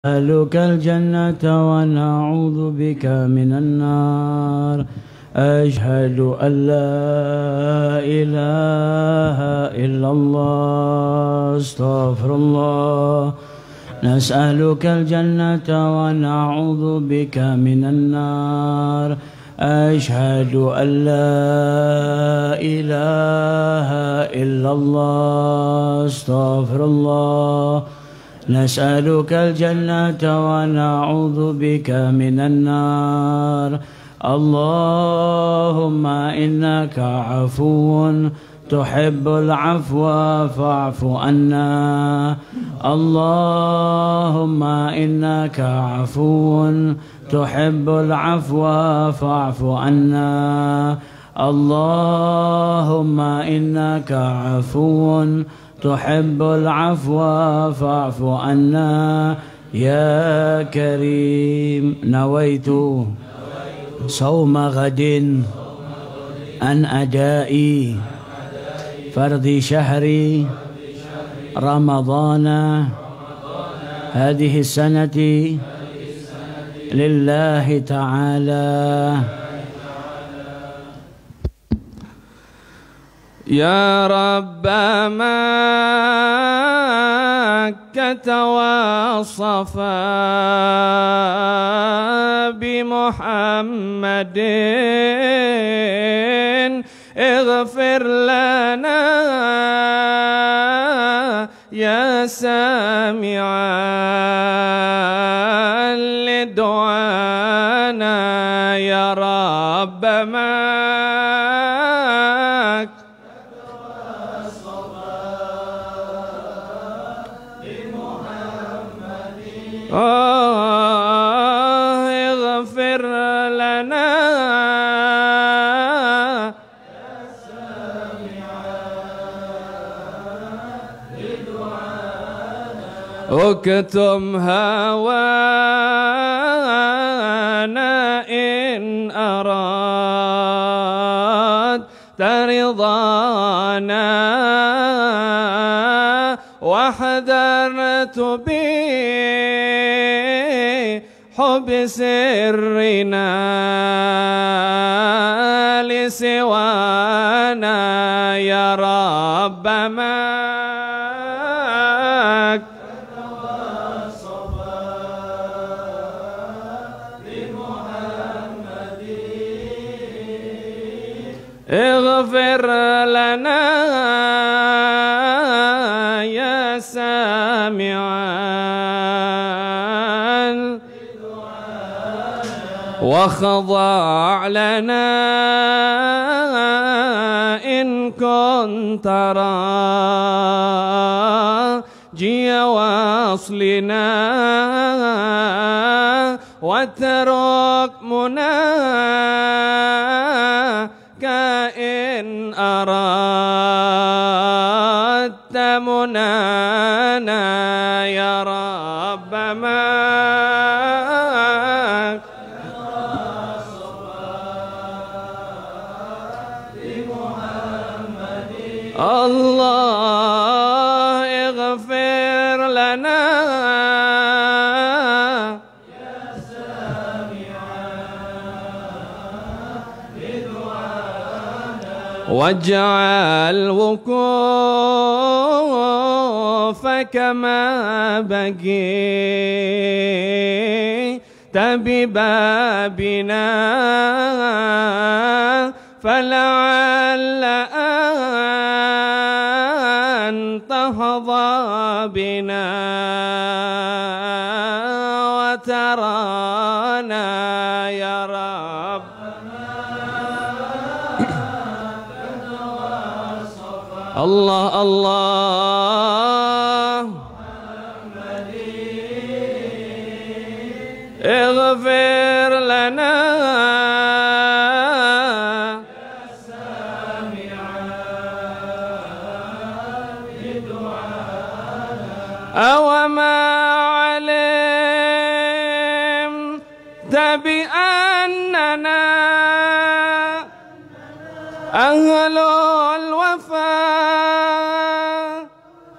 نسألك الجنة ونعوذ بك من النار. أشهد أن لا إله إلا الله. استغفر الله. نسألك الجنة ونعوذ بك من النار. أشهد أن لا إله إلا الله. استغفر الله. نسألك الجنة ونعوذ بك من النار. اللهم إنك عفو تحب العفو فاعف عنا. اللهم إنك عفو تحب العفو فاعف عنا. اللهم إنك عفو تحب العفو فاعف عنا يا كريم. نويت صوم غد عن أداء فرض شهر رمضان هذه السنة لله تعالى. يا رب مكة وصفا بمحمد اغفر لنا يا سامعا لدعانا. يا رب اغفر لنا يا سامعا لدعانا. اكتم هوانا إن أردت رضانا واحذرت بحب سرنا لسوانا. يا رب مكة وصفا لمحمد اغفر لنا يا سامعا وخضع لنا إن كنت راجي وصلنا واترك مناك إن أردت منانا. يا رب الله اغفر لنا يا سامعا لدعانا واجعل وقوفك ما بقيت ببابنا فلعل أن تهضى بنا وترانا. يا رب الله الله اغفر لنا أوما علمت بأننا أهل الوفاء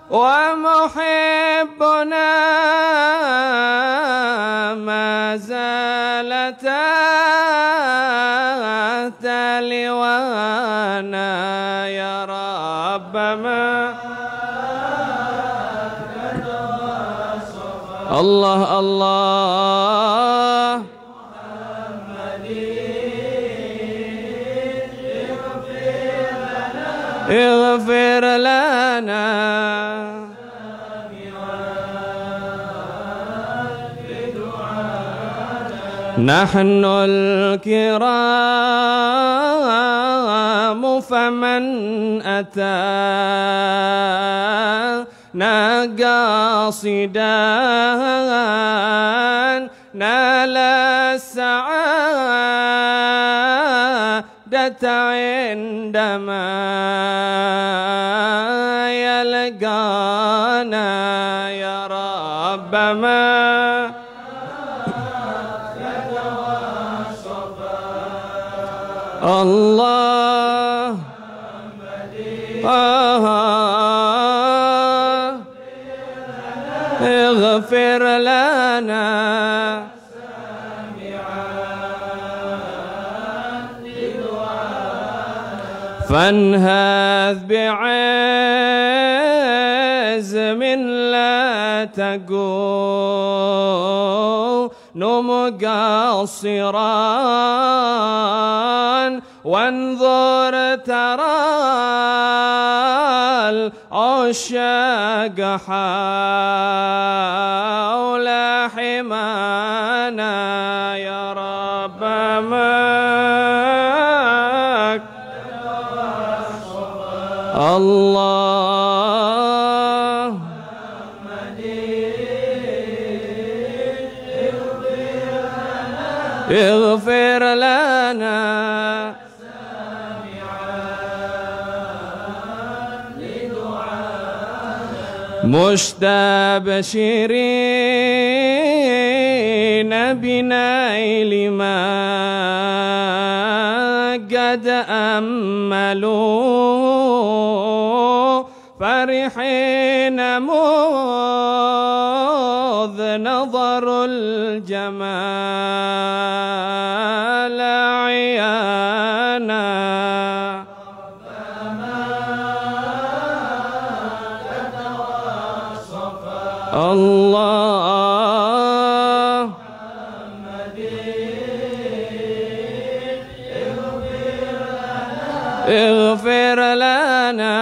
ومحبنا الله الله اغفر لنا نحن الكرام فمن أتانا قاصدا نال السعادة عندما يلقانا يا رب ما الله اغفر لنا فانهذ بعزم لا تكون مقصرا وانظر ترى العشاق حول حمانا يا رب ماك الله اغفر لنا مستبشرين بنيل ما قد أملوا فرحين مذ نظروا الجمال عيانا الله اغفر لنا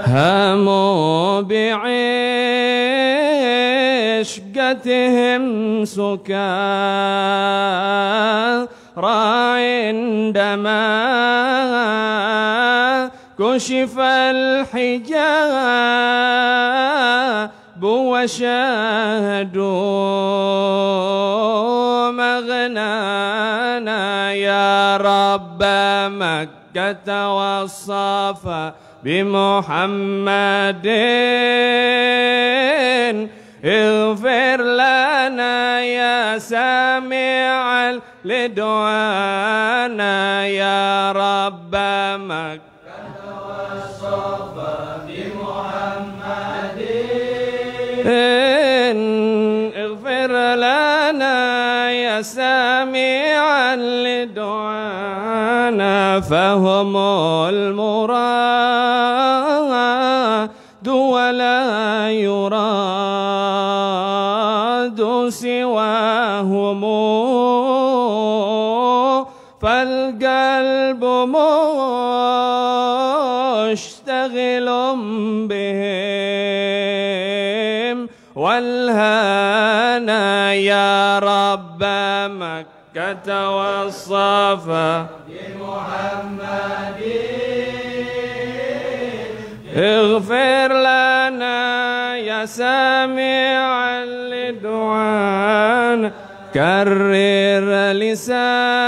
هموا بعشقتهم سكارى عندما كشف الحجاب وشاهدوا مغنانا يا رب مكة والصفا بمحمد اغفر لنا يا سامعا لدعانا يا رب مكة والصفا بمحمد اغفر لنا يا سامعا لدعانا فهم المراد ولا يراد سواهم فالقلب مشتغل بهم والهنا يا رب مكة والصفا بمحمد اغفر لنا يا سامعا لدعانا كرر لسامع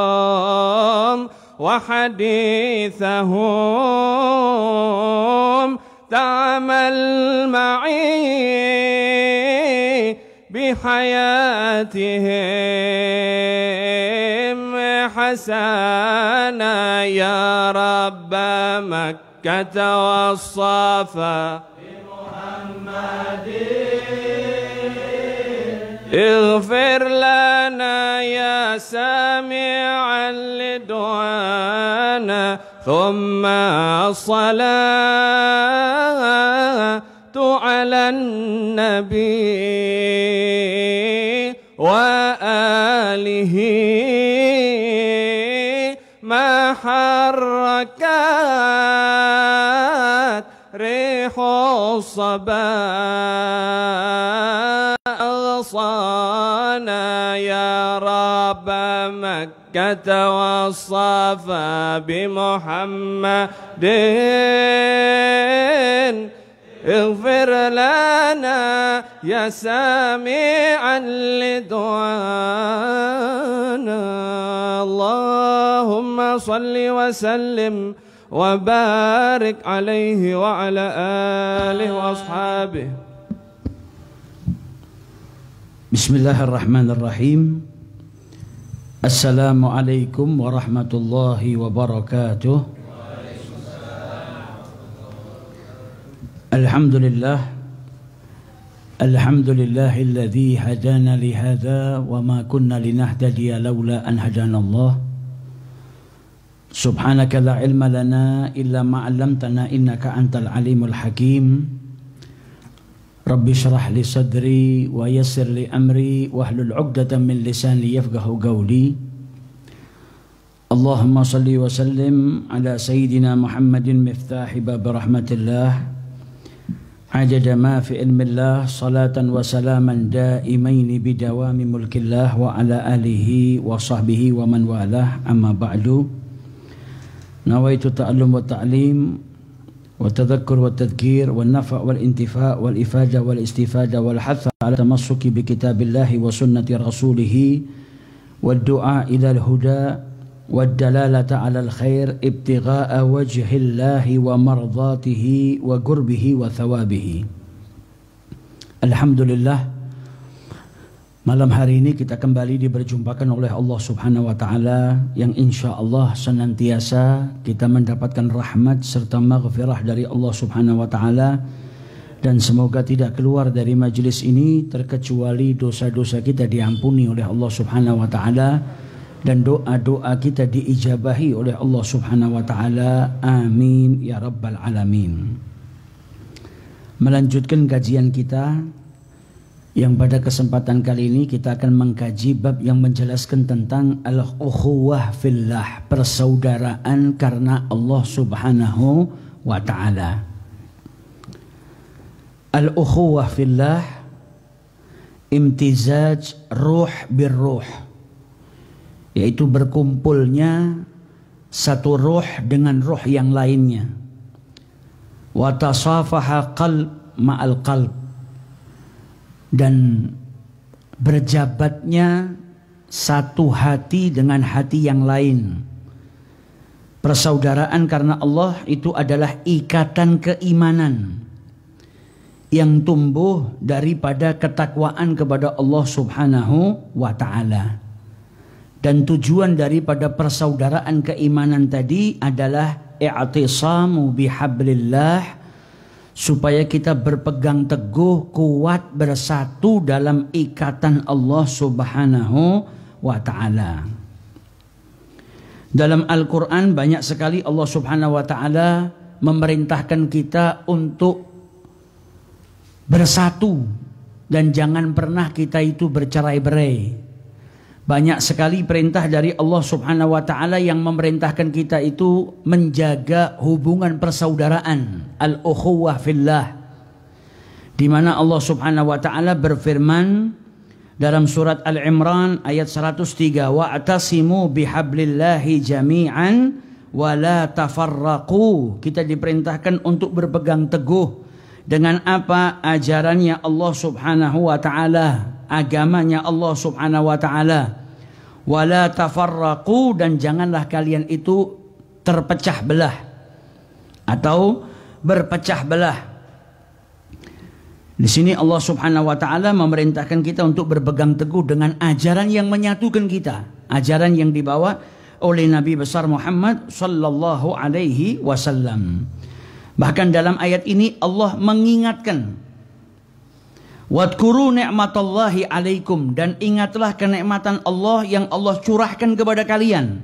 ذكرهم وحديثهم تعمل معي بحياتهم حسنا يا رب مكة والصفا بمحمد اغفر لنا يا سامعا لدعانا ثم الصلاة على النبي وآله ما حركت ريح الصبا أغصانا يا رب مكة والصفا بمحمد اغفر لنا يا سامعا لدعانا اللهم صل وسلم وبارك عليه وعلى آله وأصحابه. Bismillahirrahmanirrahim. Assalamualaikum warahmatullahi wabarakatuh. Alhamdulillahilladzi hadana lihadza wa ma kunna linahtadiya laula an hadanallah. Subhanaka la ilma lana illa ma 'allamtana innaka antal alimul hakim. Rabbi shrah li sadri wa yassir li amri wahlul 'uqdatam min lisani yafqahu qawli. Allahumma salli wa sallim ala sayyidina Muhammadin miftahi bab rahmatillah. Ajada ma fi ilmillah salatan wa salaman daimaini bidawami mulkillah wa ala alihi wa sahbihi wa man walah amma ba'du. Nawaitu ta'allum wa ta'lim wa tadhakkur wa tadhkir wa nafa' wal intifa' wal ifada wal istifada wal hatha ala tamassuki bi kitabillahi wa sunnati rasulih wa du'a ila al-huda wa dalalata ala al-khair ibtigha'a wajhillahi wa mardatihi wa qurbihi wa thawabihi. Alhamdulillah, malam hari ini kita kembali diperjumpakan oleh Allah Subhanahu wa taala yang insyaallah senantiasa kita mendapatkan rahmat serta maghfirah dari Allah Subhanahu wa taala, dan semoga tidak keluar dari majelis ini terkecuali dosa-dosa kita diampuni oleh Allah Subhanahu wa taala dan doa-doa kita diijabahi oleh Allah Subhanahu wa taala. Amin ya rabbal alamin. Melanjutkan kajian kita yang pada kesempatan kali ini kita akan mengkaji bab yang menjelaskan tentang al-ukhuwah fillah, persaudaraan karena Allah Subhanahu wa taala. Al-ukhuwah fillah imtizaj ruh birruh, yaitu berkumpulnya satu ruh dengan ruh yang lainnya. Wa tasafaha qalb ma'al qalb, dan berjabatnya satu hati dengan hati yang lain. Persaudaraan karena Allah itu adalah ikatan keimanan yang tumbuh daripada ketakwaan kepada Allah Subhanahu wa ta'ala. Dan tujuan daripada persaudaraan keimanan tadi adalah i'tisamu bihablillah, supaya kita berpegang teguh, kuat, bersatu dalam ikatan Allah Subhanahu wa ta'ala. Dalam Al-Quran banyak sekali Allah Subhanahu wa ta'ala memerintahkan kita untuk bersatu, dan jangan pernah kita itu bercerai-berai. Banyak sekali perintah dari Allah Subhanahu wa ta'ala yang memerintahkan kita itu menjaga hubungan persaudaraan, al-ukhuwah fillah, di mana Allah Subhanahu wa ta'ala berfirman dalam surat Al-Imran ayat 103, wa'tasimu bihablillahi jami'an wa la tafarraqu. Kita diperintahkan untuk berpegang teguh dengan apa? Ajarannya Allah Subhanahu wa ta'ala, agamanya Allah Subhanahu wa ta'ala. Wala tafarraqu, dan janganlah kalian itu terpecah belah atau berpecah belah. Di sini Allah Subhanahu wa ta'ala memerintahkan kita untuk berpegang teguh dengan ajaran yang menyatukan kita, ajaran yang dibawa oleh Nabi besar Muhammad sallallahu alaihi wasallam. Bahkan dalam ayat ini Allah mengingatkan, Wadkuru ni'matallahi alaikum, dan ingatlah kenikmatan Allah yang Allah curahkan kepada kalian.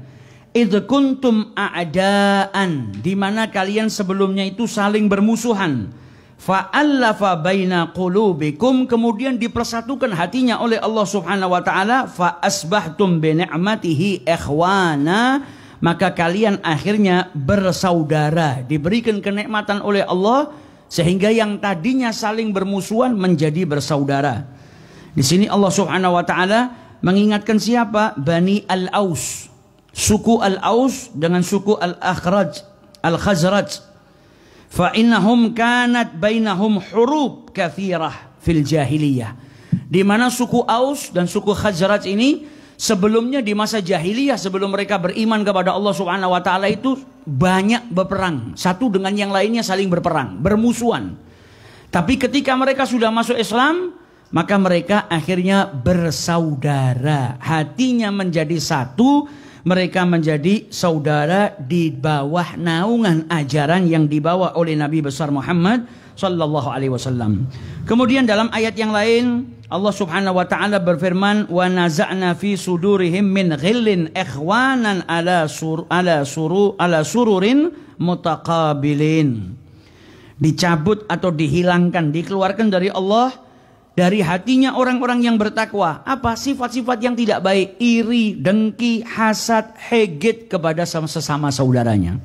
Idh kuntum a'daan, di mana kalian sebelumnya itu saling bermusuhan. Fa'allafa baina qulubikum, kemudian dipersatukan hatinya oleh Allah Subhanahu wa taala. Fa asbahtum bi ni'matihi ikhwana, maka kalian akhirnya bersaudara, diberikan kenikmatan oleh Allah sehingga yang tadinya saling bermusuhan menjadi bersaudara. Di sini Allah Subhanahu wa taala mengingatkan siapa? Bani Al-Aus. Suku Al-Aus dengan suku Al-Khazraj. Fa innahum kanat bainahum hurub katsirah fil jahiliyah. Di mana suku Aus dan suku Khazraj ini sebelumnya di masa jahiliyah, sebelum mereka beriman kepada Allah Subhanahu wa taala, itu banyak berperang. Satu dengan yang lainnya saling berperang, bermusuhan. Tapi ketika mereka sudah masuk Islam, maka mereka akhirnya bersaudara. Hatinya menjadi satu, mereka menjadi saudara di bawah naungan ajaran yang dibawa oleh Nabi besar Muhammad sallallahu alaihi wasallam. Kemudian dalam ayat yang lain Allah Subhanahu wa taala berfirman, wa naza'na fi sudurihim min ghillin ikhwanan ala sururin mutaqabilin. Dicabut atau dihilangkan, dikeluarkan dari Allah, dari hatinya orang-orang yang bertakwa. Apa? Sifat-sifat yang tidak baik, iri, dengki, hasad, hegit kepada sesama saudaranya.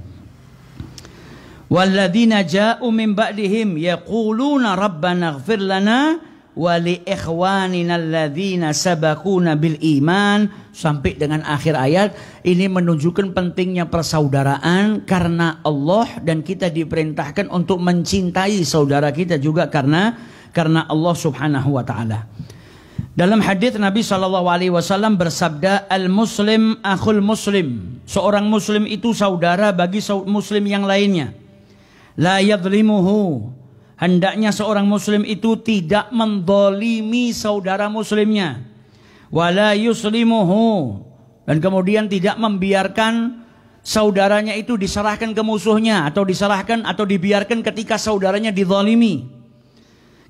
Walladzina ja'u min ba'dihim yaquluna rabbana ighfir lana wa li ikhwanina alladzina sabaquna bil iman, sampai dengan akhir ayat. Ini menunjukkan pentingnya persaudaraan karena Allah, dan kita diperintahkan untuk mencintai saudara kita juga karena Allah Subhanahu wa taala. Dalam hadis Nabi sallallahu alaihi wasallam bersabda, al muslim akhul muslim, seorang muslim itu saudara bagi muslim yang lainnya. La yadhlimuhu, hendaknya seorang muslim itu tidak mendolimi saudara muslimnya. Wala yuslimuhu, dan kemudian tidak membiarkan saudaranya itu diserahkan ke musuhnya, atau diserahkan atau dibiarkan ketika saudaranya dizalimi.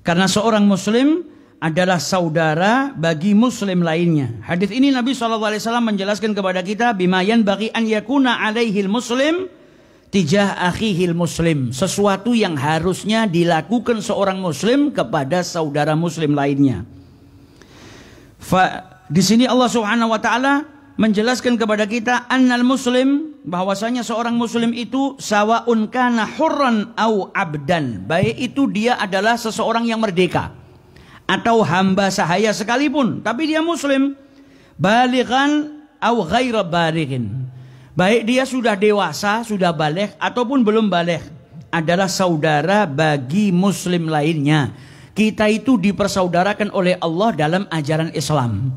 Karena seorang muslim adalah saudara bagi muslim lainnya. Hadis ini Nabi SAW menjelaskan kepada kita, bima yanbaghi an yakuna alaihil muslim tijah akhihil muslim, sesuatu yang harusnya dilakukan seorang muslim kepada saudara muslim lainnya. Di sini Allah Subhanahu wa taala menjelaskan kepada kita annal muslim, bahwasanya seorang muslim itu sawaun kana hurran au abdan, baik itu dia adalah seseorang yang merdeka atau hamba sahaya sekalipun, tapi dia muslim, balighan au ghaira balighin, baik dia sudah dewasa, sudah baligh ataupun belum baligh, adalah saudara bagi muslim lainnya. Kita itu dipersaudarakan oleh Allah dalam ajaran Islam.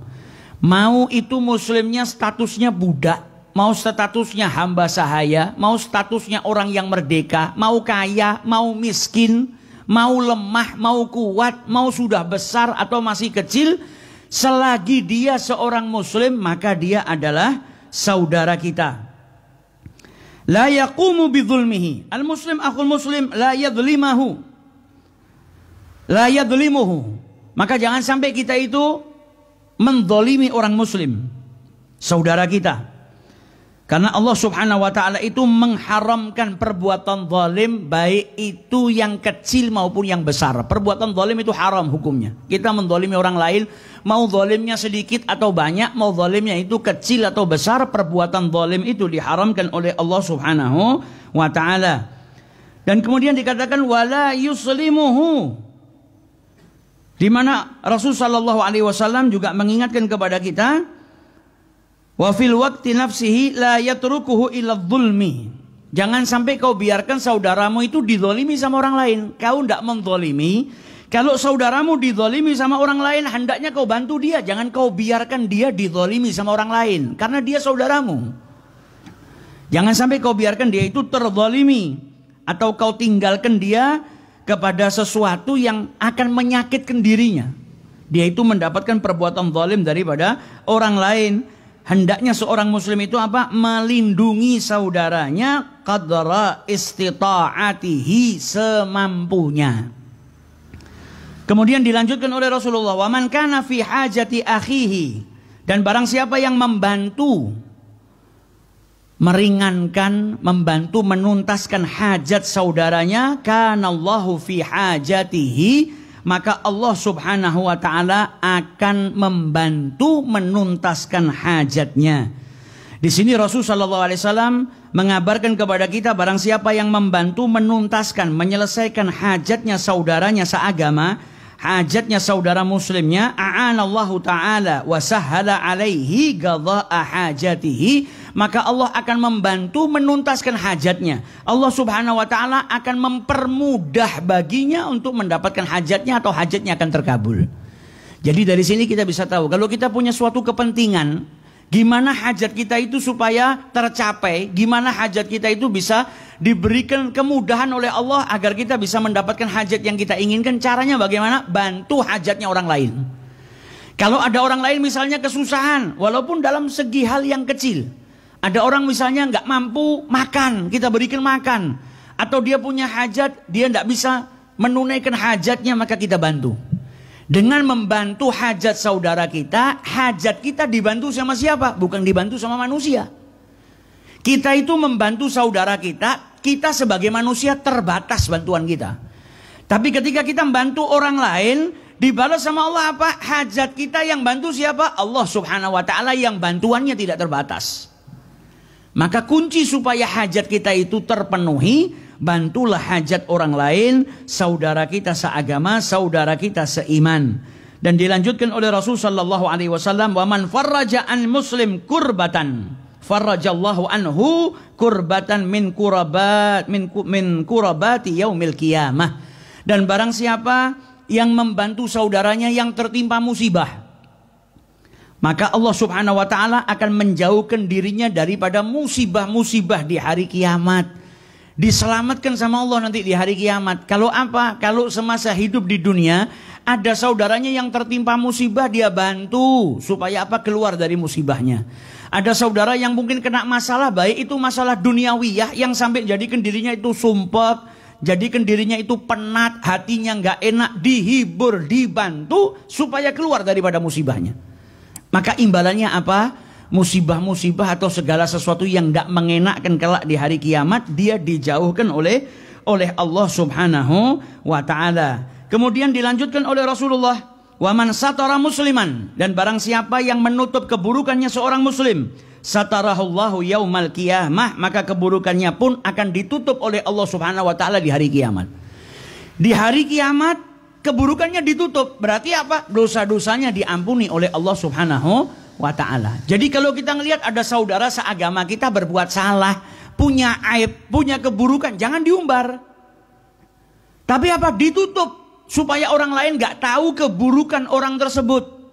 Mau itu muslimnya statusnya budak, mau statusnya hamba sahaya, mau statusnya orang yang merdeka, mau kaya, mau miskin, mau lemah, mau kuat, mau sudah besar atau masih kecil, selagi dia seorang muslim, maka dia adalah saudara kita. La yaqumu bidzulmihi, al muslim akhul muslim la yadhlimuhu, la yadhlimuhu. Maka jangan sampai kita itu mendolimi orang muslim, saudara kita. Karena Allah Subhanahu wa ta'ala itu mengharamkan perbuatan zalim, baik itu yang kecil maupun yang besar. Perbuatan zalim itu haram hukumnya. Kita mendolimi orang lain, mau zalimnya sedikit atau banyak, mau zalimnya itu kecil atau besar, perbuatan zalim itu diharamkan oleh Allah Subhanahu wa ta'ala. Dan kemudian dikatakan wala yuslimuhu, di mana Rasul sallallahu alaihi wasallam juga mengingatkan kepada kita, wa fil waqti nafsihi la yatrukuhu illa dzulmi. Jangan sampai kau biarkan saudaramu itu dizalimi sama orang lain. Kau tidak menzalimi. Kalau saudaramu dizalimi sama orang lain, hendaknya kau bantu dia. Jangan kau biarkan dia dizalimi sama orang lain, karena dia saudaramu. Jangan sampai kau biarkan dia itu terzalimi, atau kau tinggalkan dia kepada sesuatu yang akan menyakitkan dirinya. Dia itu mendapatkan perbuatan zalim daripada orang lain. Hendaknya seorang muslim itu apa? Melindungi saudaranya qadra istita'atihi, semampunya. Kemudian dilanjutkan oleh Rasulullah, wa man kana fi hajati akhihi, dan barang siapa yang membantu meringankan, membantu menuntaskan hajat saudaranya, kanallahu fi hajatihi, maka Allah Subhanahu wa taala akan membantu menuntaskan hajatnya. Di sini Rasul sallallahu alaihi wasallam mengabarkan kepada kita, barang siapa yang membantu menuntaskan, menyelesaikan hajatnya saudaranya seagama, hajatnya saudara muslimnya, a'anallahu ta'ala wa sahhala alaihi qadha'a hajatihi, maka Allah akan membantu menuntaskan hajatnya. Allah Subhanahu wa taala akan mempermudah baginya untuk mendapatkan hajatnya, atau hajatnya akan terkabul. Jadi dari sini kita bisa tahu, kalau kita punya suatu kepentingan, gimana hajat kita itu supaya tercapai, gimana hajat kita itu bisa diberikan kemudahan oleh Allah agar kita bisa mendapatkan hajat yang kita inginkan. Caranya bagaimana? Bantu hajatnya orang lain. Kalau ada orang lain misalnya kesusahan, walaupun dalam segi hal yang kecil, ada orang misalnya nggak mampu makan, kita berikan makan, atau dia punya hajat, dia nggak bisa menunaikan hajatnya, maka kita bantu. Dengan membantu hajat saudara kita, hajat kita dibantu sama siapa? Bukan dibantu sama manusia. Kita itu membantu saudara kita, kita sebagai manusia terbatas bantuan kita. Tapi ketika kita membantu orang lain, dibalas sama Allah apa? Hajat kita yang bantu siapa? Allah Subhanahu wa taala yang bantuannya tidak terbatas. Maka kunci supaya hajat kita itu terpenuhi, bantulah hajat orang lain, saudara kita seagama, saudara kita seiman. Dan dilanjutkan oleh Rasul sallallahu alaihi wasallam, wa man farraja an muslim kurbatan farrajallahu anhu kurbatan min kurabati yaumil qiyamah. Dan barang siapa yang membantu saudaranya yang tertimpa musibah, maka Allah Subhanahu wa taala akan menjauhkan dirinya daripada musibah-musibah di hari kiamat. Diselamatkan sama Allah nanti di hari kiamat. Kalau apa? Kalau semasa hidup di dunia ada saudaranya yang tertimpa musibah, dia bantu supaya apa? Keluar dari musibahnya. Ada saudara yang mungkin kena masalah, baik itu masalah duniawiyah yang sampai jadikan dirinya itu sumpek, jadikan dirinya itu penat, hatinya nggak enak, dihibur, dibantu supaya keluar daripada musibahnya. Maka imbalannya apa? Musibah-musibah atau segala sesuatu yang tidak mengenakkan kelak di hari kiamat, dia dijauhkan oleh Allah Subhanahu wa taala. Kemudian dilanjutkan oleh Rasulullah, wa man satara musliman, dan barang siapa yang menutup keburukannya seorang muslim, satarahullahu yaumal qiyamah, maka keburukannya pun akan ditutup oleh Allah Subhanahu wa taala di hari kiamat. Di hari kiamat keburukannya ditutup, berarti apa? Dosa-dosanya diampuni oleh Allah Subhanahu wa ta'ala. Jadi kalau kita ngelihat ada saudara seagama kita berbuat salah, punya aib, punya keburukan, jangan diumbar. Tapi apa? Ditutup supaya orang lain gak tahu keburukan orang tersebut.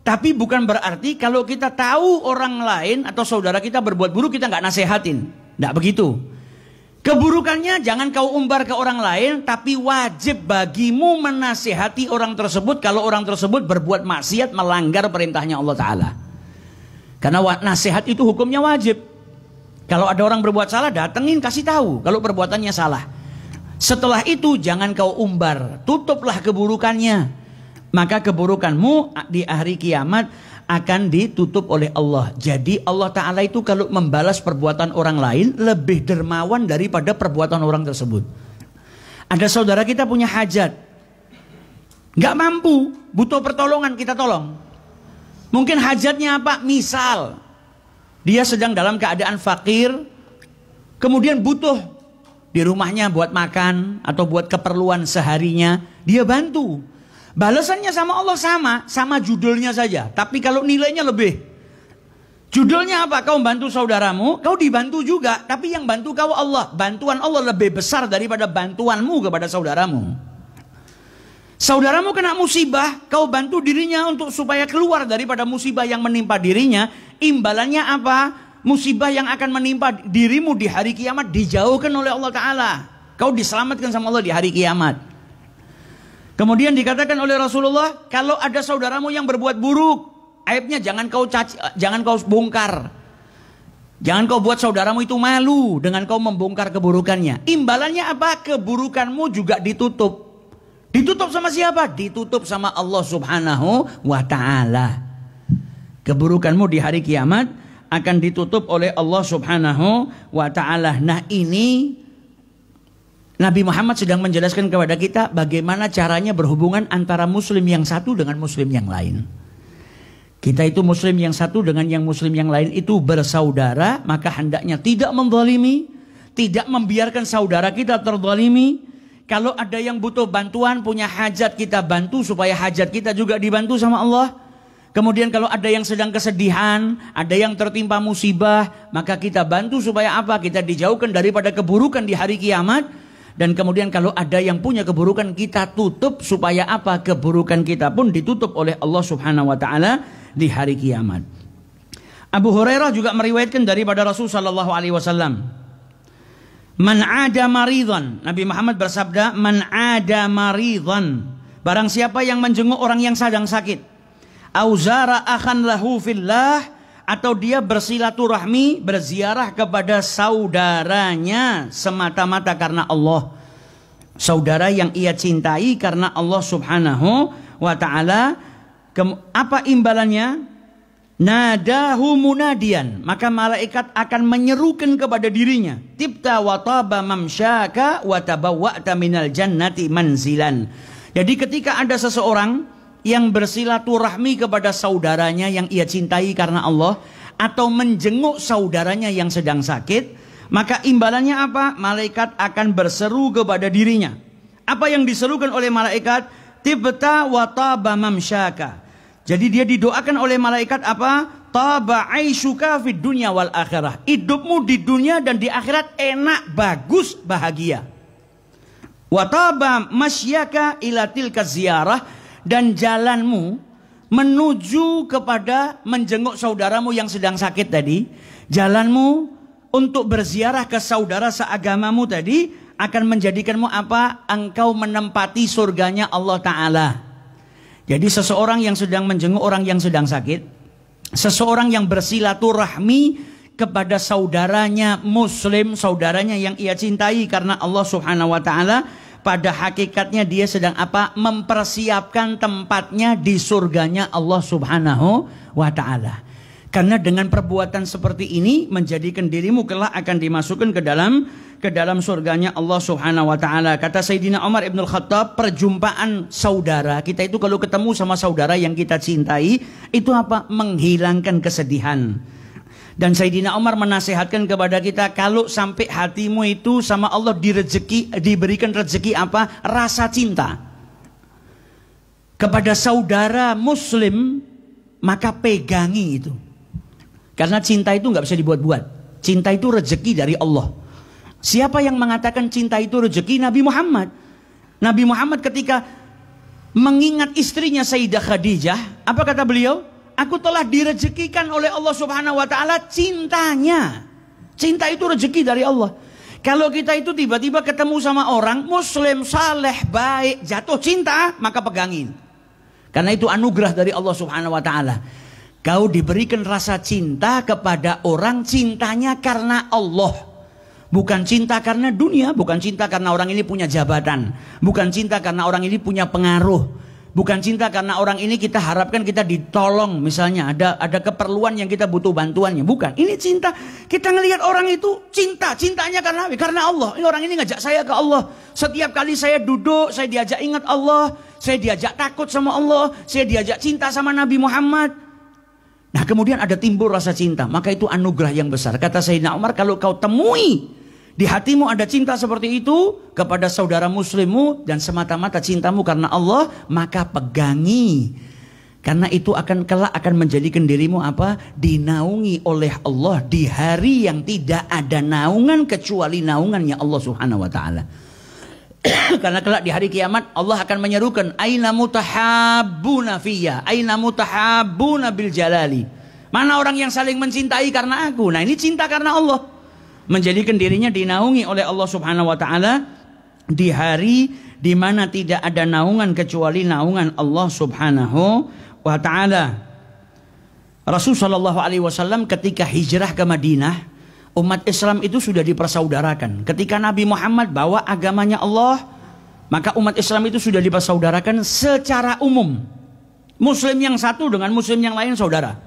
Tapi bukan berarti kalau kita tahu orang lain atau saudara kita berbuat buruk, kita gak nasehatin. Gak begitu. Keburukannya jangan kau umbar ke orang lain, tapi wajib bagimu menasihati orang tersebut kalau orang tersebut berbuat maksiat, melanggar perintahnya Allah Ta'ala. Karena nasihat itu hukumnya wajib. Kalau ada orang berbuat salah, datengin, kasih tahu kalau perbuatannya salah. Setelah itu jangan kau umbar, tutuplah keburukannya. Maka keburukanmu di hari kiamat akan ditutup oleh Allah. Jadi Allah Ta'ala itu kalau membalas perbuatan orang lain lebih dermawan daripada perbuatan orang tersebut. Ada saudara kita punya hajat, gak mampu, butuh pertolongan, kita tolong. Mungkin hajatnya apa? Misal dia sedang dalam keadaan fakir, kemudian butuh di rumahnya buat makan atau buat keperluan seharinya, dia bantu. Balasannya sama Allah sama judulnya saja. Tapi kalau nilainya lebih. Judulnya apa? Kau bantu saudaramu, kau dibantu juga. Tapi yang bantu kau Allah. Bantuan Allah lebih besar daripada bantuanmu kepada saudaramu. Saudaramu kena musibah, kau bantu dirinya untuk supaya keluar daripada musibah yang menimpa dirinya. Imbalannya apa? Musibah yang akan menimpa dirimu di hari kiamat dijauhkan oleh Allah Ta'ala. Kau diselamatkan sama Allah di hari kiamat. Kemudian dikatakan oleh Rasulullah, kalau ada saudaramu yang berbuat buruk, aibnya jangan kau bongkar. Jangan kau buat saudaramu itu malu dengan kau membongkar keburukannya. Imbalannya apa? Keburukanmu juga ditutup. Ditutup sama siapa? Ditutup sama Allah Subhanahu wa Ta'ala. Keburukanmu di hari kiamat akan ditutup oleh Allah Subhanahu wa Ta'ala. Nah, ini Nabi Muhammad sedang menjelaskan kepada kita bagaimana caranya berhubungan antara muslim yang satu dengan muslim yang lain. Kita itu muslim yang satu dengan yang muslim yang lain itu bersaudara, maka hendaknya tidak menzalimi, tidak membiarkan saudara kita terzalimi. Kalau ada yang butuh bantuan, punya hajat, kita bantu supaya hajat kita juga dibantu sama Allah. Kemudian kalau ada yang sedang kesedihan, ada yang tertimpa musibah, maka kita bantu supaya apa? Kita dijauhkan daripada keburukan di hari kiamat. Dan kemudian kalau ada yang punya keburukan, kita tutup supaya apa? Keburukan kita pun ditutup oleh Allah Subhanahu wa Ta'ala di hari kiamat. Abu Hurairah juga meriwayatkan daripada Rasul sallallahu alaihi wasallam, man ada maridhan, Nabi Muhammad bersabda, man ada maridhan, barang siapa yang menjenguk orang yang sedang sakit, auzara akhan lahu fillah, atau dia bersilaturahmi, berziarah kepada saudaranya semata-mata karena Allah, saudara yang ia cintai karena Allah Subhanahu wa Ta'ala, apa imbalannya? Nadahu munadian, maka malaikat akan menyerukan kepada dirinya, tibta wa taba mamsyaka wa tabawwa'ta minal jannati manzilan. Jadi ketika ada seseorang yang bersilaturahmi kepada saudaranya yang ia cintai karena Allah, atau menjenguk saudaranya yang sedang sakit, maka imbalannya apa? Malaikat akan berseru kepada dirinya. Apa yang diserukan oleh malaikat? Tibta wa taba mamsyaka. Jadi dia didoakan oleh malaikat apa? Taba aishuka fid dunya wal akhirah. Hidupmu di dunia dan di akhirat enak, bagus, bahagia. Wa taba masyaka ila tilka ziyarah, dan jalanmu menuju kepada menjenguk saudaramu yang sedang sakit tadi, jalanmu untuk berziarah ke saudara seagamamu tadi akan menjadikanmu apa? Engkau menempati surganya Allah Ta'ala. Jadi seseorang yang sedang menjenguk orang yang sedang sakit, seseorang yang bersilaturahmi kepada saudaranya muslim, saudaranya yang ia cintai karena Allah Subhanahu wa Ta'ala, pada hakikatnya dia sedang apa? Mempersiapkan tempatnya di surganya Allah Subhanahu wa Ta'ala. Karena dengan perbuatan seperti ini menjadikan dirimu kelak akan dimasukkan ke dalam surganya Allah Subhanahu wa Ta'ala. Kata Sayyidina Umar Ibn Khattab, perjumpaan saudara kita itu kalau ketemu sama saudara yang kita cintai, itu apa? Menghilangkan kesedihan. Dan Sayyidina Umar menasihatkan kepada kita, kalau sampai hatimu itu sama Allah diberikan rezeki apa? Rasa cinta kepada saudara muslim, maka pegangi itu. Karena cinta itu nggak bisa dibuat-buat. Cinta itu rezeki dari Allah. Siapa yang mengatakan cinta itu rezeki? Nabi Muhammad. Nabi Muhammad ketika mengingat istrinya Sayyidah Khadijah, apa kata beliau? Aku telah direzekikan oleh Allah Subhanahu wa Ta'ala cintanya. Cinta itu rezeki dari Allah. Kalau kita itu tiba-tiba ketemu sama orang muslim, saleh, baik, jatuh cinta, maka pegangin. Karena itu anugerah dari Allah Subhanahu wa Ta'ala. Kau diberikan rasa cinta kepada orang, cintanya karena Allah. Bukan cinta karena dunia, bukan cinta karena orang ini punya jabatan, bukan cinta karena orang ini punya pengaruh, bukan cinta karena orang ini kita harapkan kita ditolong, misalnya ada keperluan yang kita butuh bantuannya. Bukan, ini cinta. Kita ngelihat orang itu cintanya karena Allah. Ini orang ini ngajak saya ke Allah. Setiap kali saya duduk, saya diajak ingat Allah, saya diajak takut sama Allah, saya diajak cinta sama Nabi Muhammad. Nah kemudian ada timbul rasa cinta, maka itu anugerah yang besar. Kata Sayyidina Umar, kalau kau temui di hatimu ada cinta seperti itu kepada saudara muslimmu dan semata-mata cintamu karena Allah, maka pegangi. Karena itu kelak akan menjadikan dirimu apa? Dinaungi oleh Allah di hari yang tidak ada naungan kecuali naungannya Allah Subhanahu wa Ta'ala. Karena kelak di hari kiamat Allah akan menyerukan, aina mutahabbuna fiyya, aina mutahabbuna bil jalali. Mana orang yang saling mencintai karena aku? Nah ini cinta karena Allah, menjadikan dirinya dinaungi oleh Allah Subhanahu wa Ta'ala di hari di mana tidak ada naungan kecuali naungan Allah Subhanahu wa Ta'ala. Rasul sallallahu alaihi wasallam ketika hijrah ke Madinah, umat Islam itu sudah dipersaudarakan. Ketika Nabi Muhammad bawa agamanya Allah, Maka umat Islam itu sudah dipersaudarakan secara umum. Muslim yang satu dengan muslim yang lain saudara.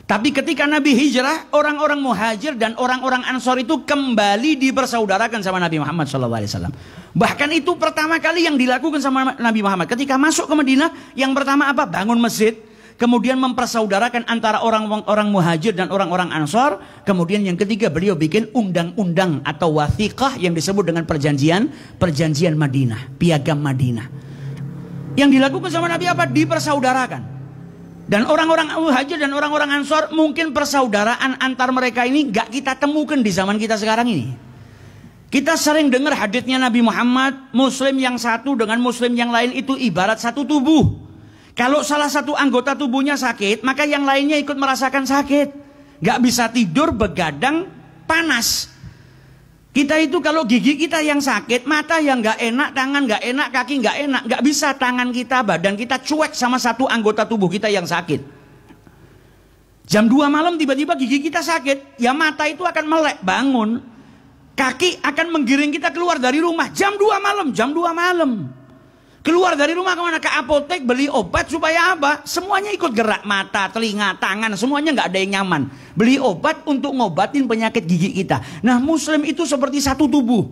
Tapi ketika Nabi hijrah, orang-orang muhajir dan orang-orang ansor itu kembali dipersaudarakan sama Nabi Muhammad SAW. Bahkan itu pertama kali yang dilakukan sama Nabi Muhammad. Ketika masuk ke Madinah, yang pertama apa? Bangun masjid. Kemudian mempersaudarakan antara orang-orang muhajir dan orang-orang ansor. Kemudian yang ketiga beliau bikin undang-undang atau wathiqah yang disebut dengan perjanjian Madinah, piagam Madinah. Yang dilakukan sama Nabi apa? Dipersaudarakan. Dan orang-orang muhajir dan orang-orang ansor mungkin persaudaraan antar mereka ini gak kita temukan di zaman kita sekarang ini. Kita sering dengar haditsnya Nabi Muhammad, muslim yang satu dengan muslim yang lain itu ibarat satu tubuh. Kalau salah satu anggota tubuhnya sakit, maka yang lainnya ikut merasakan sakit. Gak bisa tidur, begadang, panas. Kita itu kalau gigi kita yang sakit, mata yang gak enak, tangan gak enak, kaki gak enak. Gak bisa tangan kita, badan kita cuek sama satu anggota tubuh kita yang sakit. Jam 2 malam tiba-tiba gigi kita sakit. Ya mata itu akan melek, bangun. Kaki akan menggiring kita keluar dari rumah. Jam 2 malam. Keluar dari rumah kemana? Ke apotek beli obat supaya apa? Semuanya ikut gerak, mata, telinga, tangan, semuanya nggak ada yang nyaman. Beli obat untuk ngobatin penyakit gigi kita. Nah muslim itu seperti satu tubuh.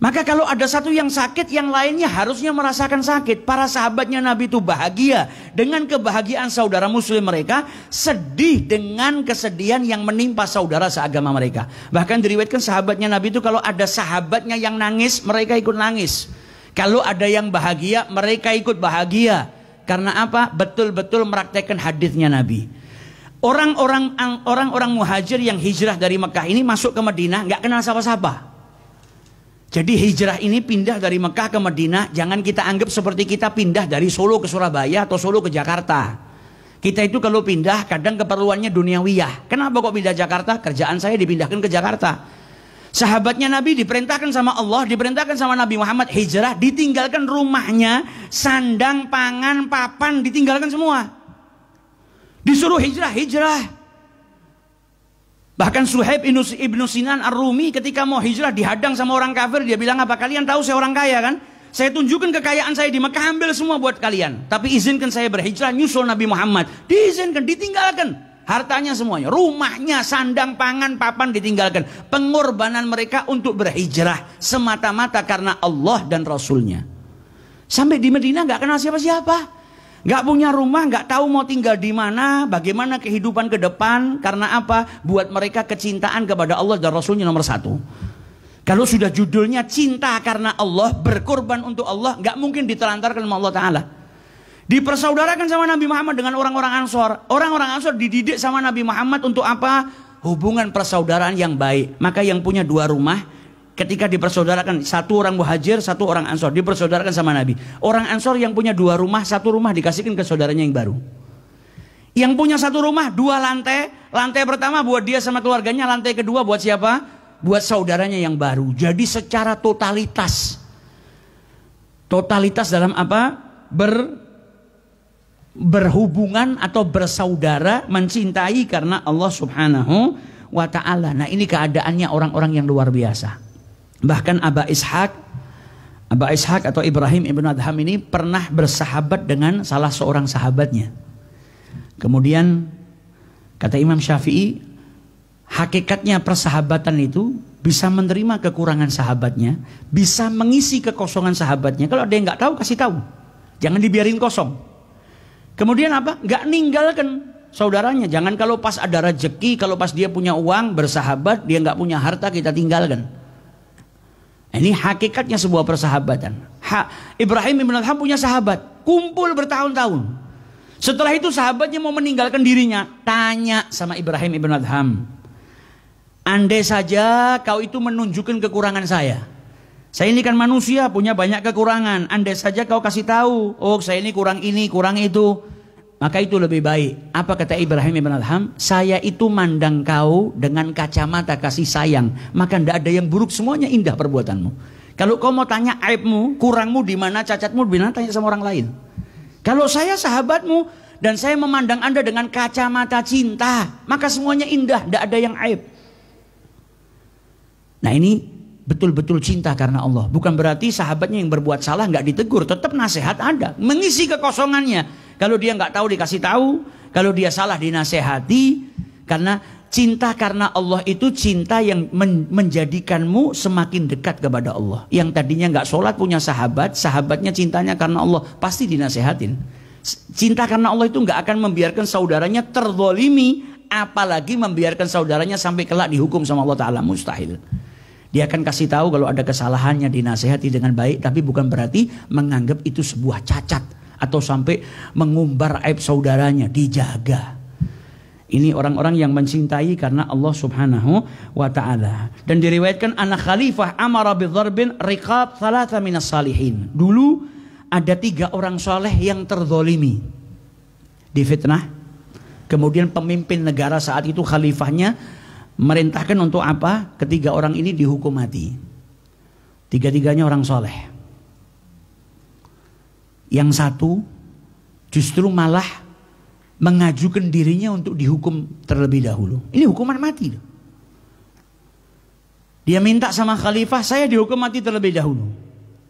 Maka kalau ada satu yang sakit, yang lainnya harusnya merasakan sakit. Para sahabatnya Nabi itu bahagia dengan kebahagiaan saudara muslim mereka, sedih dengan kesedihan yang menimpa saudara seagama mereka. Bahkan diriwayatkan sahabatnya Nabi itu kalau ada sahabatnya yang nangis, mereka ikut nangis. Kalau ada yang bahagia, mereka ikut bahagia. Karena apa? Betul-betul meraktekkan hadisnya Nabi. Orang-orang muhajir yang hijrah dari Mekah ini masuk ke Madinah nggak kenal siapa-siapa. Jadi hijrah ini pindah dari Mekah ke Madinah, jangan kita anggap seperti kita pindah dari Solo ke Surabaya atau Solo ke Jakarta. Kita itu kalau pindah kadang keperluannya duniawiyah. Kenapa kok pindah Jakarta? Kerjaan saya dipindahkan ke Jakarta. Sahabatnya Nabi diperintahkan sama Allah, diperintahkan sama Nabi Muhammad hijrah, ditinggalkan rumahnya, sandang, pangan, papan, ditinggalkan semua. Disuruh hijrah. Bahkan Suhaib ibnu Sinan Ar-Rumi ketika mau hijrah dihadang sama orang kafir, dia bilang apa? Kalian tahu saya orang kaya kan? Saya tunjukkan kekayaan saya di Mekah, ambil semua buat kalian. Tapi izinkan saya berhijrah, nyusul Nabi Muhammad. Diizinkan, ditinggalkan. Hartanya semuanya, rumahnya, sandang, pangan, papan ditinggalkan. Pengorbanan mereka untuk berhijrah semata-mata karena Allah dan Rasulnya. Sampai di Madinah gak kenal siapa-siapa, gak punya rumah, gak tahu mau tinggal di mana, bagaimana kehidupan ke depan. Karena apa? Buat mereka kecintaan kepada Allah dan Rasulnya nomor satu. Kalau sudah judulnya cinta karena Allah, berkorban untuk Allah, gak mungkin ditelantarkan sama Allah Ta'ala. Dipersaudarakan sama Nabi Muhammad dengan orang-orang Ansor. Orang-orang Ansor dididik sama Nabi Muhammad untuk apa? Hubungan persaudaraan yang baik. Maka yang punya dua rumah, ketika dipersaudarakan, satu orang muhajir, satu orang Ansor, dipersaudarakan sama Nabi. Orang Ansor yang punya dua rumah, satu rumah dikasihkan ke saudaranya yang baru. Yang punya satu rumah, dua lantai. Lantai pertama buat dia sama keluarganya, lantai kedua buat siapa? Buat saudaranya yang baru. Jadi secara totalitas. Totalitas dalam apa? Berhubungan atau bersaudara, mencintai karena Allah Subhanahu wa Ta'ala. Nah ini keadaannya orang-orang yang luar biasa. Bahkan Aba Ishaq atau Ibrahim ibn Adham ini pernah bersahabat dengan salah seorang sahabatnya. Kemudian kata Imam Syafi'i, hakikatnya persahabatan itu bisa menerima kekurangan sahabatnya, bisa mengisi kekosongan sahabatnya. Kalau ada yang nggak tahu, kasih tahu, jangan dibiarin kosong. Kemudian apa? Gak ninggalkan saudaranya. Jangan kalau pas ada rezeki, kalau pas dia punya uang, bersahabat, dia gak punya harta, kita tinggalkan. Ini hakikatnya sebuah persahabatan. Ibrahim ibn Adham punya sahabat, kumpul bertahun-tahun. Setelah itu sahabatnya mau meninggalkan dirinya, tanya sama Ibrahim ibn Adham, andai saja kau itu menunjukkan kekurangan saya. Saya ini kan manusia, punya banyak kekurangan. Andai saja kau kasih tahu, oh saya ini, kurang itu. Maka itu lebih baik. Apa kata Ibrahim ibn Adham? Saya itu mandang kau dengan kacamata kasih sayang. Maka tidak ada yang buruk, semuanya indah perbuatanmu. Kalau kau mau tanya aibmu, kurangmu di mana, cacatmu di mana, tanya sama orang lain. Kalau saya sahabatmu dan saya memandang Anda dengan kacamata cinta, maka semuanya indah, tidak ada yang aib. Nah ini betul-betul cinta karena Allah. Bukan berarti sahabatnya yang berbuat salah nggak ditegur, tetap nasihat ada, mengisi kekosongannya. Kalau dia nggak tahu dikasih tahu, kalau dia salah dinasehati. Karena cinta karena Allah itu cinta yang menjadikanmu semakin dekat kepada Allah. Yang tadinya nggak sholat punya sahabat, sahabatnya cintanya karena Allah, pasti dinasehatin. Cinta karena Allah itu nggak akan membiarkan saudaranya terzolimi, apalagi membiarkan saudaranya sampai kelak dihukum sama Allah Ta'ala, mustahil. Dia akan kasih tahu kalau ada kesalahannya, dinasehati dengan baik, tapi bukan berarti menganggap itu sebuah cacat atau sampai mengumbar aib saudaranya, dijaga. Ini orang-orang yang mencintai karena Allah Subhanahu wa Ta'ala. Dan diriwayatkan anak khalifah amara bidzarbin riqab thalatha minas salihin. Dulu ada 3 orang soleh yang terzolimi, difitnah. Kemudian pemimpin negara saat itu khalifahnya merintahkan untuk apa? Ketiga orang ini dihukum mati. 3-tiganya orang soleh. Yang satu justru malah mengajukan dirinya untuk dihukum terlebih dahulu. Ini hukuman mati. Dia minta sama khalifah, saya dihukum mati terlebih dahulu.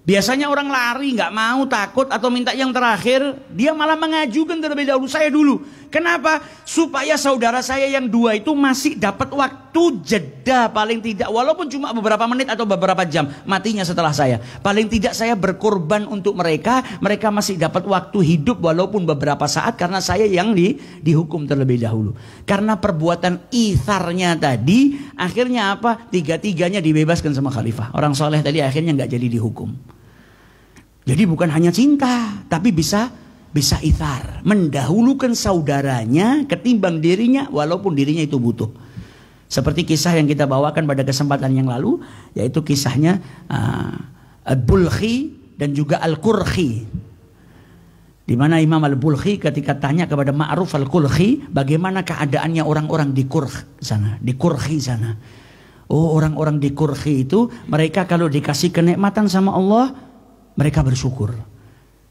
Biasanya orang lari, nggak mau, takut atau minta yang terakhir. Dia malah mengajukan terlebih dahulu, saya dulu. Kenapa? Supaya saudara saya yang 2 itu masih dapat waktu jeda paling tidak, walaupun cuma beberapa menit atau beberapa jam, matinya setelah saya. Paling tidak saya berkorban untuk mereka, mereka masih dapat waktu hidup walaupun beberapa saat, karena saya yang dihukum terlebih dahulu. Karena perbuatan itharnya tadi, akhirnya apa? 3-tiganya dibebaskan sama khalifah. Orang soleh tadi akhirnya nggak jadi dihukum. Jadi bukan hanya cinta, tapi bisa ithar, mendahulukan saudaranya ketimbang dirinya walaupun dirinya itu butuh. Seperti kisah yang kita bawakan pada kesempatan yang lalu, yaitu kisahnya Al-Bulkhi dan juga Al-Qurhi. Di mana Imam Al-Bulkhi ketika tanya kepada Ma'ruf Al-Qurhi, bagaimana keadaannya orang-orang di Qurhi sana. Oh, orang-orang di Qurhi itu mereka kalau dikasih kenikmatan sama Allah, mereka bersyukur.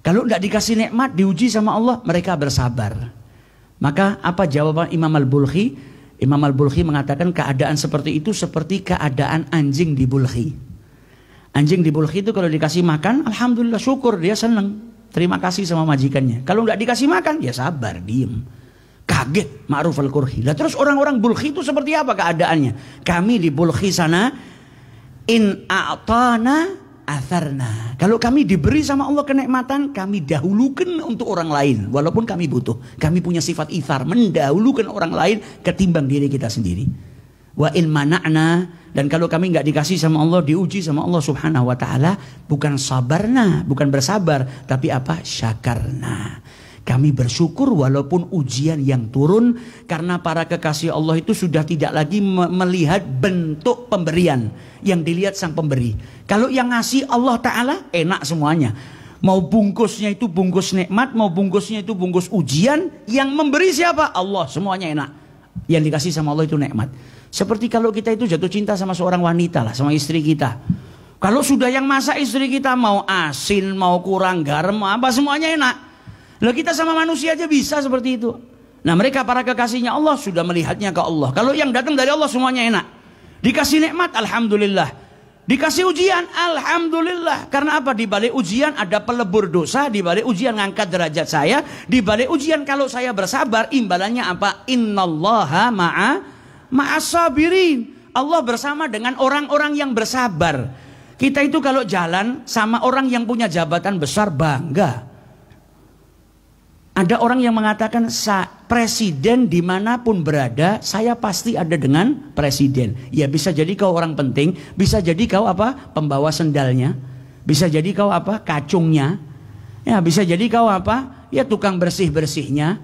Kalau tidak dikasih nikmat, diuji sama Allah, mereka bersabar. Maka apa jawaban Imam Al-Bulkhi? Imam Al-Bulkhi mengatakan keadaan seperti itu seperti keadaan anjing di Bulkhi. Anjing di Bulkhi itu kalau dikasih makan, alhamdulillah syukur, dia senang. Terima kasih sama majikannya. Kalau tidak dikasih makan, ya sabar, diem. Kaget Ma'ruf Al-Qurhi. Lah terus orang-orang Bulkhi itu seperti apa keadaannya? Kami di Bulkhi sana, in a'tana atharna. Kalau kami diberi sama Allah kenikmatan, kami dahulukan untuk orang lain walaupun kami butuh. Kami punya sifat ithar, mendahulukan orang lain ketimbang diri kita sendiri. Wa in mana'na, dan kalau kami nggak dikasih sama Allah, diuji sama Allah Subhanahu wa Ta'ala, bukan sabarna, bukan bersabar, tapi apa? Syakarna. Kami bersyukur walaupun ujian yang turun, karena para kekasih Allah itu sudah tidak lagi melihat bentuk pemberian, yang dilihat sang pemberi. Kalau yang ngasih Allah Ta'ala, enak semuanya. Mau bungkusnya itu bungkus nikmat, mau bungkusnya itu bungkus ujian, yang memberi siapa? Allah, semuanya enak. Yang dikasih sama Allah itu nikmat. Seperti kalau kita itu jatuh cinta sama seorang wanita lah, sama istri kita. Kalau sudah yang masak istri kita, mau asin, mau kurang garam, mau apa, semuanya enak. Lah kita sama manusia aja bisa seperti itu. Nah mereka para kekasihnya Allah sudah melihatnya ke Allah. Kalau yang datang dari Allah semuanya enak. Dikasih nikmat, alhamdulillah. Dikasih ujian, alhamdulillah. Karena apa? Di balik ujian ada pelebur dosa, di balik ujian ngangkat derajat saya, di balik ujian kalau saya bersabar, imbalannya apa? Innallaha ma'as sabirin. Allah bersama dengan orang-orang yang bersabar. Kita itu kalau jalan sama orang yang punya jabatan besar bangga. Ada orang yang mengatakan presiden dimanapun berada, saya pasti ada dengan presiden. Ya bisa jadi kau orang penting, bisa jadi kau apa? Pembawa sendalnya, bisa jadi kau apa? Kacungnya, ya bisa jadi kau apa? Ya tukang bersih-bersihnya.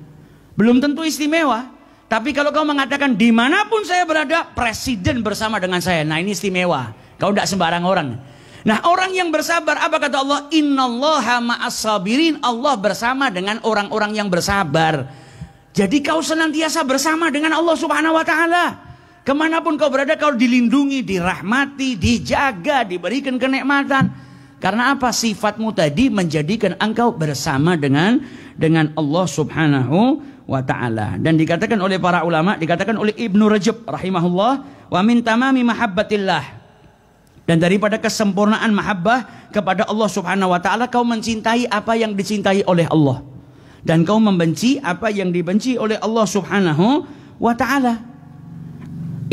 Belum tentu istimewa. Tapi kalau kau mengatakan dimanapun saya berada, presiden bersama dengan saya, nah ini istimewa. Kau tidak sembarang orang. Nah orang yang bersabar, apa kata Allah? Innallaha ma'as sabirin. Allah bersama dengan orang-orang yang bersabar. Jadi kau senantiasa bersama dengan Allah Subhanahu wa Ta'ala. Kemanapun kau berada, kau dilindungi, dirahmati, dijaga, diberikan kenikmatan. Karena apa? Sifatmu tadi menjadikan engkau bersama dengan Allah Subhanahu wa Ta'ala. Dan dikatakan oleh para ulama, dikatakan oleh Ibnu Rajab rahimahullah, wa min tamami mahabbatillah, Dan daripada kesempurnaan mahabbah kepada Allah Subhanahu wa taala, kau mencintai apa yang dicintai oleh Allah. Dan kau membenci apa yang dibenci oleh Allah Subhanahu wa taala.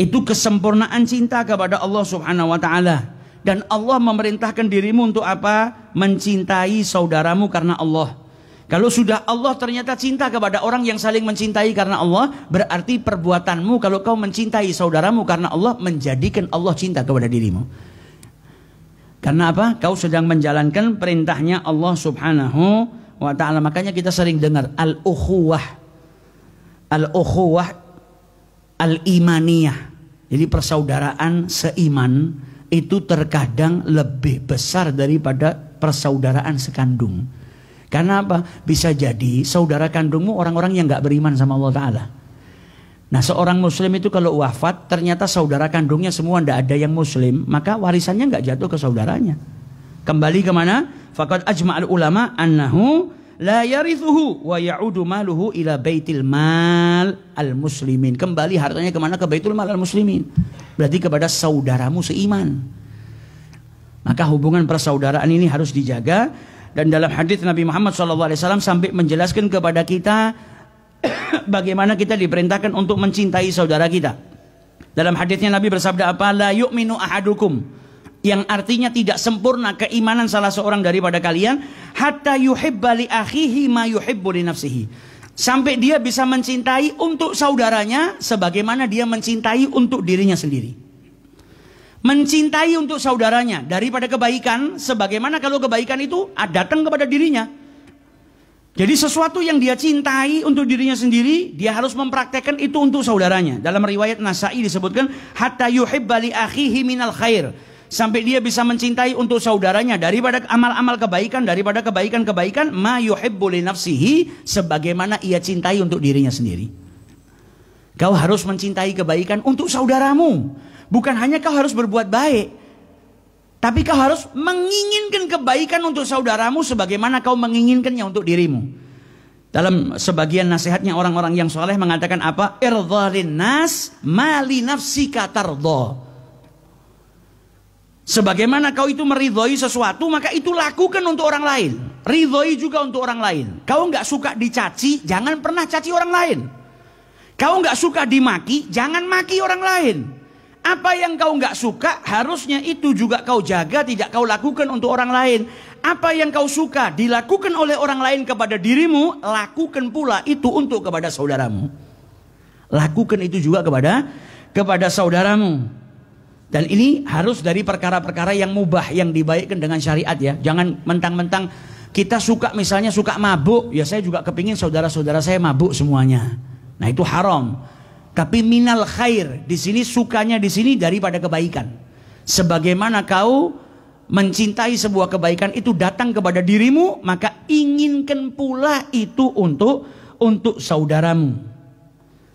Itu kesempurnaan cinta kepada Allah Subhanahu wa taala. Dan Allah memerintahkan dirimu untuk apa? Mencintai saudaramu karena Allah. Kalau sudah Allah ternyata cinta kepada orang yang saling mencintai karena Allah, berarti perbuatanmu kalau kau mencintai saudaramu karena Allah menjadikan Allah cinta kepada dirimu. Karena apa? Kau sedang menjalankan perintahnya Allah Subhanahu wa ta'ala. Makanya kita sering dengar al-ukhuwah al-imaniyah. Jadi persaudaraan seiman itu terkadang lebih besar daripada persaudaraan sekandung. Karena apa? Bisa jadi saudara kandungmu orang-orang yang gak beriman sama Allah Ta'ala. Nah, seorang muslim itu kalau wafat ternyata saudara kandungnya semua tidak ada yang muslim, maka warisannya nggak jatuh ke saudaranya. Kembali kemana? Faqad ajma'al ulama annahu la yarithuhu wa ya'udu maluhu ila baitil mal al muslimin. Kembali hartanya kemana? Ke baitul mal al muslimin. Berarti kepada saudaramu seiman. Maka hubungan persaudaraan ini harus dijaga. Dan dalam hadis Nabi Muhammad SAW sampai menjelaskan kepada kita bagaimana kita diperintahkan untuk mencintai saudara kita. Dalam hadisnya Nabi bersabda apa? La yu'minu ahadukum, yang artinya tidak sempurna keimanan salah seorang daripada kalian hatta yuhibba li akhihi ma yuhibbu li nafsihi, sampai dia bisa mencintai untuk saudaranya sebagaimana dia mencintai untuk dirinya sendiri. Mencintai untuk saudaranya daripada kebaikan sebagaimana kalau kebaikan itu datang kepada dirinya. Jadi sesuatu yang dia cintai untuk dirinya sendiri, dia harus mempraktekkan itu untuk saudaranya. Dalam riwayat Nasa'i disebutkan hatta yuhibba li akhihi minal khair, sampai dia bisa mencintai untuk saudaranya daripada amal-amal kebaikan, daripada kebaikan-kebaikan ma yuhibbu li nafsihi, sebagaimana ia cintai untuk dirinya sendiri. Kau harus mencintai kebaikan untuk saudaramu. Bukan hanya kau harus berbuat baik, tapi kau harus menginginkan kebaikan untuk saudaramu sebagaimana kau menginginkannya untuk dirimu. Dalam sebagian nasihatnya orang-orang yang soleh mengatakan apa? Irdhalin nas mali nafsika tardha. Sebagaimana kau itu meridhoi sesuatu, maka itu lakukan untuk orang lain. Ridhoi juga untuk orang lain. Kau nggak suka dicaci, jangan pernah caci orang lain. Kau nggak suka dimaki, jangan maki orang lain. Apa yang kau nggak suka harusnya itu juga kau jaga, tidak kau lakukan untuk orang lain. Apa yang kau suka dilakukan oleh orang lain kepada dirimu, lakukan pula itu untuk kepada saudaramu. Lakukan itu juga kepada saudaramu. Dan ini harus dari perkara-perkara yang mubah, yang dibaikkan dengan syariat ya. Jangan mentang-mentang kita suka, misalnya suka mabuk, ya saya juga kepingin saudara-saudara saya mabuk semuanya. Nah itu haram. Tapi minal khair, di sini sukanya di sini daripada kebaikan. Sebagaimana kau mencintai sebuah kebaikan itu datang kepada dirimu, maka inginkan pula itu untuk saudaramu.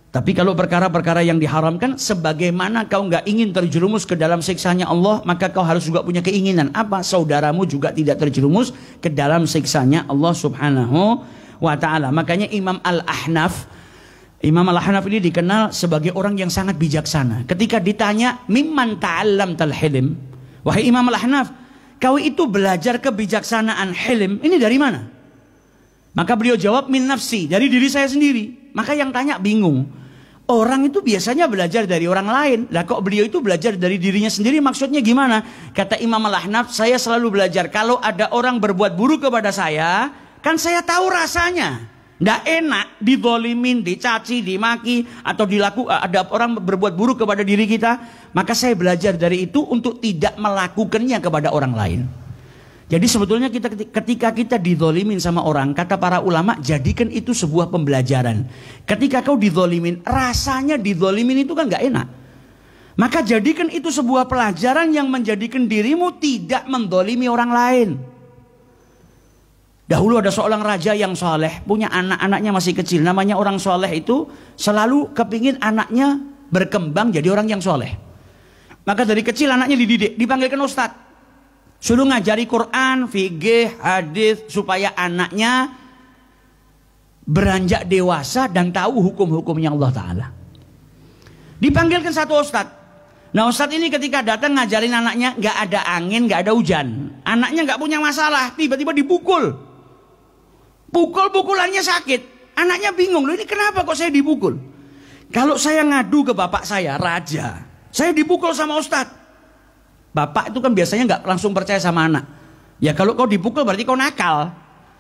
Tapi kalau perkara-perkara yang diharamkan, sebagaimana kau nggak ingin terjerumus ke dalam siksanya Allah, maka kau harus juga punya keinginan apa? Saudaramu juga tidak terjerumus ke dalam siksanya Allah Subhanahu wa ta'ala. Makanya Imam Al-Ahnaf ini dikenal sebagai orang yang sangat bijaksana. Ketika ditanya, mimman ta'allamtal hilm, wahai Imam Al-Ahnaf, kau itu belajar kebijaksanaan hilm ini dari mana? Maka beliau jawab, min nafsi, dari diri saya sendiri. Maka yang tanya bingung. Orang itu biasanya belajar dari orang lain. Lah kok beliau itu belajar dari dirinya sendiri, maksudnya gimana? Kata Imam Al-Ahnaf, saya selalu belajar kalau ada orang berbuat buruk kepada saya, kan saya tahu rasanya. Nggak enak didolimin, dicaci, dimaki, atau ada orang berbuat buruk kepada diri kita. Maka saya belajar dari itu untuk tidak melakukannya kepada orang lain. Jadi sebetulnya ketika kita didolimin sama orang, kata para ulama, jadikan itu sebuah pembelajaran. Ketika kau didolimin, rasanya didolimin itu kan nggak enak. Maka jadikan itu sebuah pelajaran yang menjadikan dirimu tidak mendolimi orang lain. Dahulu ada seorang raja yang soleh, punya anak-anaknya masih kecil. Namanya orang soleh itu selalu kepingin anaknya berkembang jadi orang yang soleh. Maka dari kecil anaknya dididik, dipanggilkan ustadz. Suruh ngajari Quran, fikih, hadis, supaya anaknya beranjak dewasa dan tahu hukum-hukumnya Allah Ta'ala. Dipanggilkan satu ustadz. Nah Ustadz ini ketika datang ngajarin anaknya, nggak ada angin, nggak ada hujan, anaknya nggak punya masalah, tiba-tiba dipukul, pukul-pukulannya sakit, anaknya bingung, loh ini kenapa kok saya dipukul? Kalau saya ngadu ke bapak saya, raja, saya dipukul sama Ustadz. Bapak itu kan biasanya nggak langsung percaya sama anak. Ya kalau kau dipukul berarti kau nakal.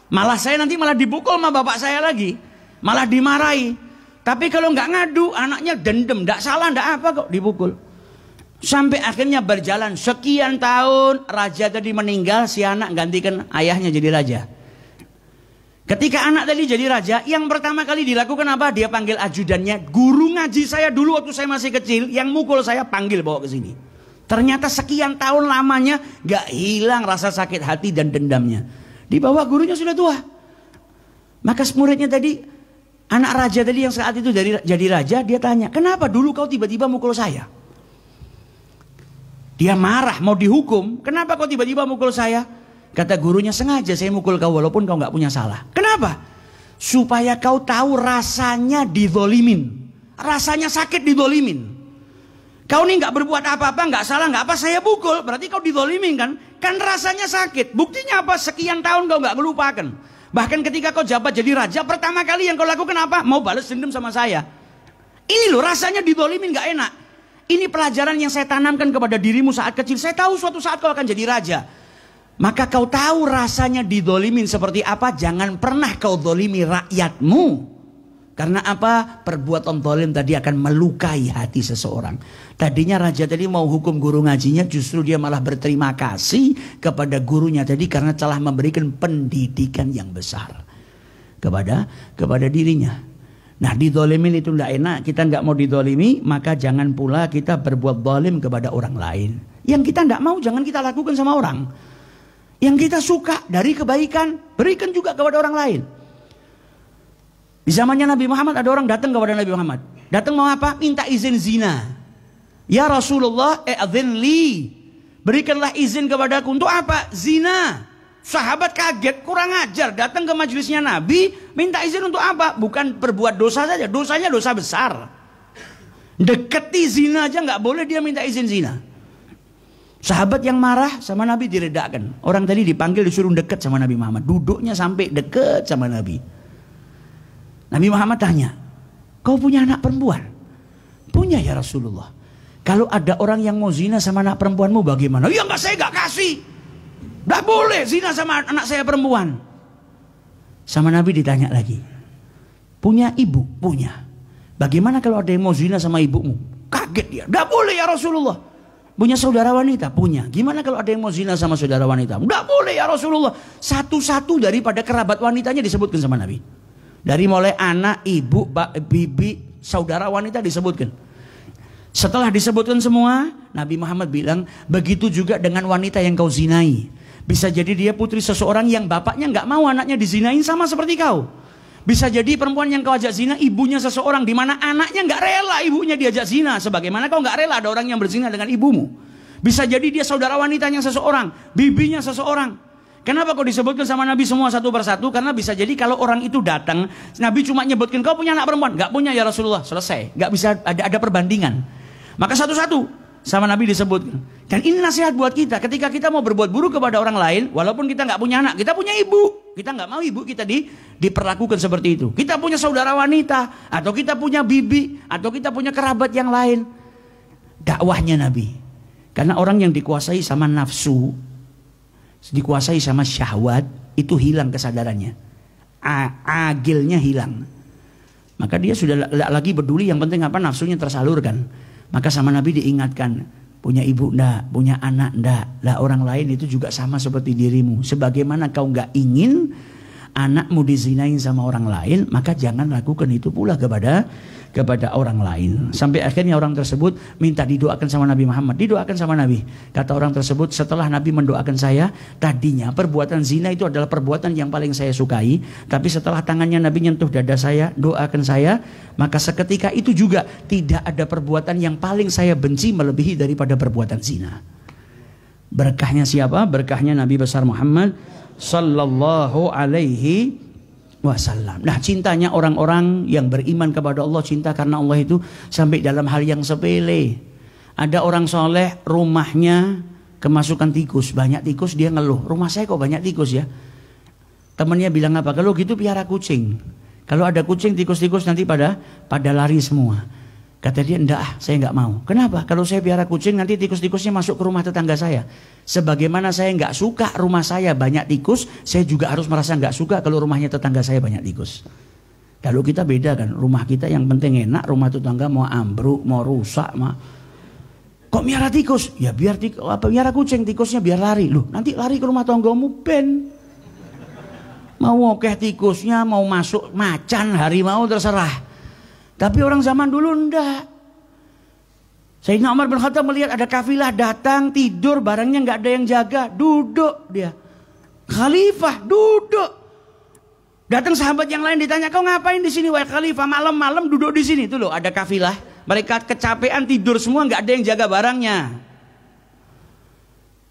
Malah saya nanti malah dipukul sama bapak saya lagi, malah dimarahi. Tapi kalau nggak ngadu, anaknya dendam, nggak salah, nggak apa kok dipukul. Sampai akhirnya berjalan sekian tahun, raja tadi meninggal, si anak gantikan ayahnya jadi raja. Ketika anak tadi jadi raja, yang pertama kali dilakukan apa? Dia panggil ajudannya, guru ngaji saya dulu waktu saya masih kecil, yang mukul saya panggil bawa ke sini. Ternyata sekian tahun lamanya gak hilang rasa sakit hati dan dendamnya. Di bawah gurunya sudah tua. Maka muridnya tadi, anak raja tadi yang saat itu jadi raja, dia tanya, kenapa dulu kau tiba-tiba mukul saya? Dia marah, mau dihukum. Kenapa kau tiba-tiba mukul saya? Kata gurunya, sengaja saya mukul kau walaupun kau nggak punya salah. Kenapa? Supaya kau tahu rasanya dizolimin. Rasanya sakit dizolimin. Kau ini nggak berbuat apa-apa, nggak salah, nggak apa, saya pukul. Berarti kau dizolimin kan? Kan rasanya sakit. Buktinya apa? Sekian tahun kau nggak melupakan. Bahkan ketika kau jabat jadi raja, pertama kali yang kau lakukan apa? Mau balas dendam sama saya. Ini loh rasanya dizolimin nggak enak. Ini pelajaran yang saya tanamkan kepada dirimu saat kecil. Saya tahu suatu saat kau akan jadi raja. Maka kau tahu rasanya didolimin seperti apa. Jangan pernah kau dolimi rakyatmu. Karena apa? Perbuatan dolim tadi akan melukai hati seseorang. Tadinya raja tadi mau hukum guru ngajinya, justru dia malah berterima kasih kepada gurunya tadi karena telah memberikan pendidikan yang besar kepada dirinya. Nah didolimin itu tidak enak, kita nggak mau didolimi, maka jangan pula kita berbuat dolim kepada orang lain. Yang kita nggak mau jangan kita lakukan sama orang. Yang kita suka dari kebaikan, berikan juga kepada orang lain. Di zamannya Nabi Muhammad ada orang datang kepada Nabi Muhammad. Datang mau apa? Minta izin zina. Ya Rasulullah, a'dzin li. Berikanlah izin kepadaku untuk apa? Zina. Sahabat kaget, kurang ajar, datang ke majelisnya Nabi, minta izin untuk apa? Bukan berbuat dosa saja, dosanya dosa besar. Deketi zina aja nggak boleh, dia minta izin zina. Sahabat yang marah sama Nabi diredakan. Orang tadi dipanggil disuruh dekat sama Nabi Muhammad, duduknya sampai dekat sama Nabi. Nabi Muhammad tanya, kau punya anak perempuan? Punya ya Rasulullah. Kalau ada orang yang mau zina sama anak perempuanmu bagaimana? Ya nggak, saya nggak kasih. Tidak boleh zina sama anak saya perempuan. Sama Nabi ditanya lagi, punya ibu? Punya. Bagaimana kalau ada yang mau zina sama ibumu? Kaget dia. Tidak boleh ya Rasulullah. Punya saudara wanita? Punya. Gimana kalau ada yang mau zina sama saudara wanita? Tidak boleh ya Rasulullah. Satu-satu daripada kerabat wanitanya disebutkan sama Nabi. Dari mulai anak, ibu, bibi, saudara wanita disebutkan. Setelah disebutkan semua, Nabi Muhammad bilang, begitu juga dengan wanita yang kau zinai. Bisa jadi dia putri seseorang yang bapaknya nggak mau anaknya dizinain, sama seperti kau. Bisa jadi perempuan yang kau ajak zina ibunya seseorang, di mana anaknya nggak rela ibunya diajak zina, sebagaimana kau nggak rela ada orang yang berzina dengan ibumu. Bisa jadi dia saudara wanitanya seseorang, bibinya seseorang. Kenapa kau disebutkan sama Nabi semua satu persatu? Karena bisa jadi kalau orang itu datang, Nabi cuma nyebutkan kau punya anak perempuan, nggak punya ya Rasulullah, selesai, nggak bisa ada perbandingan. Maka satu-satu sama Nabi disebutkan. Dan ini nasihat buat kita. Ketika kita mau berbuat buruk kepada orang lain, walaupun kita nggak punya anak, kita punya ibu, kita nggak mau ibu kita diperlakukan seperti itu. Kita punya saudara wanita, atau kita punya bibi, atau kita punya kerabat yang lain. Dakwahnya Nabi. Karena orang yang dikuasai sama nafsu, dikuasai sama syahwat, itu hilang kesadarannya. Agilnya hilang. Maka dia sudah lagi peduli, yang penting apa, nafsunya tersalurkan. Maka sama Nabi diingatkan, punya ibu ndak, punya anak ndak. Lah orang lain itu juga sama seperti dirimu. Sebagaimana kau nggak ingin anakmu dizinain sama orang lain, maka jangan lakukan itu pula kepada orang lain. Sampai akhirnya orang tersebut minta didoakan sama Nabi Muhammad. Didoakan sama Nabi. Kata orang tersebut, setelah Nabi mendoakan saya, tadinya perbuatan zina itu adalah perbuatan yang paling saya sukai. Tapi setelah tangannya Nabi nyentuh dada saya, doakan saya, maka seketika itu juga tidak ada perbuatan yang paling saya benci melebihi daripada perbuatan zina. Berkahnya siapa? Berkahnya Nabi besar Muhammad sallallahu alaihi wasallam. Nah, cintanya orang-orang yang beriman kepada Allah, cinta karena Allah itu sampai dalam hal yang sepele. Ada orang soleh rumahnya kemasukan tikus, banyak tikus, dia ngeluh, rumah saya kok banyak tikus ya. Temennya bilang apa? Kalau gitu piara kucing. Kalau ada kucing, tikus-tikus nanti pada lari semua. Kata dia, enggak, saya enggak mau. Kenapa? Kalau saya piara kucing nanti tikus-tikusnya masuk ke rumah tetangga saya. Sebagaimana saya enggak suka rumah saya banyak tikus, saya juga harus merasa enggak suka kalau rumahnya tetangga saya banyak tikus. Kalau kita beda kan, rumah kita yang penting enak, rumah tetangga mau ambruk, mau rusak, kok miara tikus? Ya biar miara kucing, tikusnya biar lari. Loh, nanti lari ke rumah tanggamu ben. Mau okeh tikusnya, mau masuk macan, harimau terserah. Tapi orang zaman dulu enggak. Sayyidina Umar bin Khattab melihat ada kafilah datang, tidur, barangnya enggak ada yang jaga, duduk dia. Khalifah duduk. Datang sahabat yang lain ditanya, kau ngapain di sini wahai Khalifah? Malam-malam duduk di sini. Tuh loh, ada kafilah. Mereka kecapean tidur semua, enggak ada yang jaga barangnya.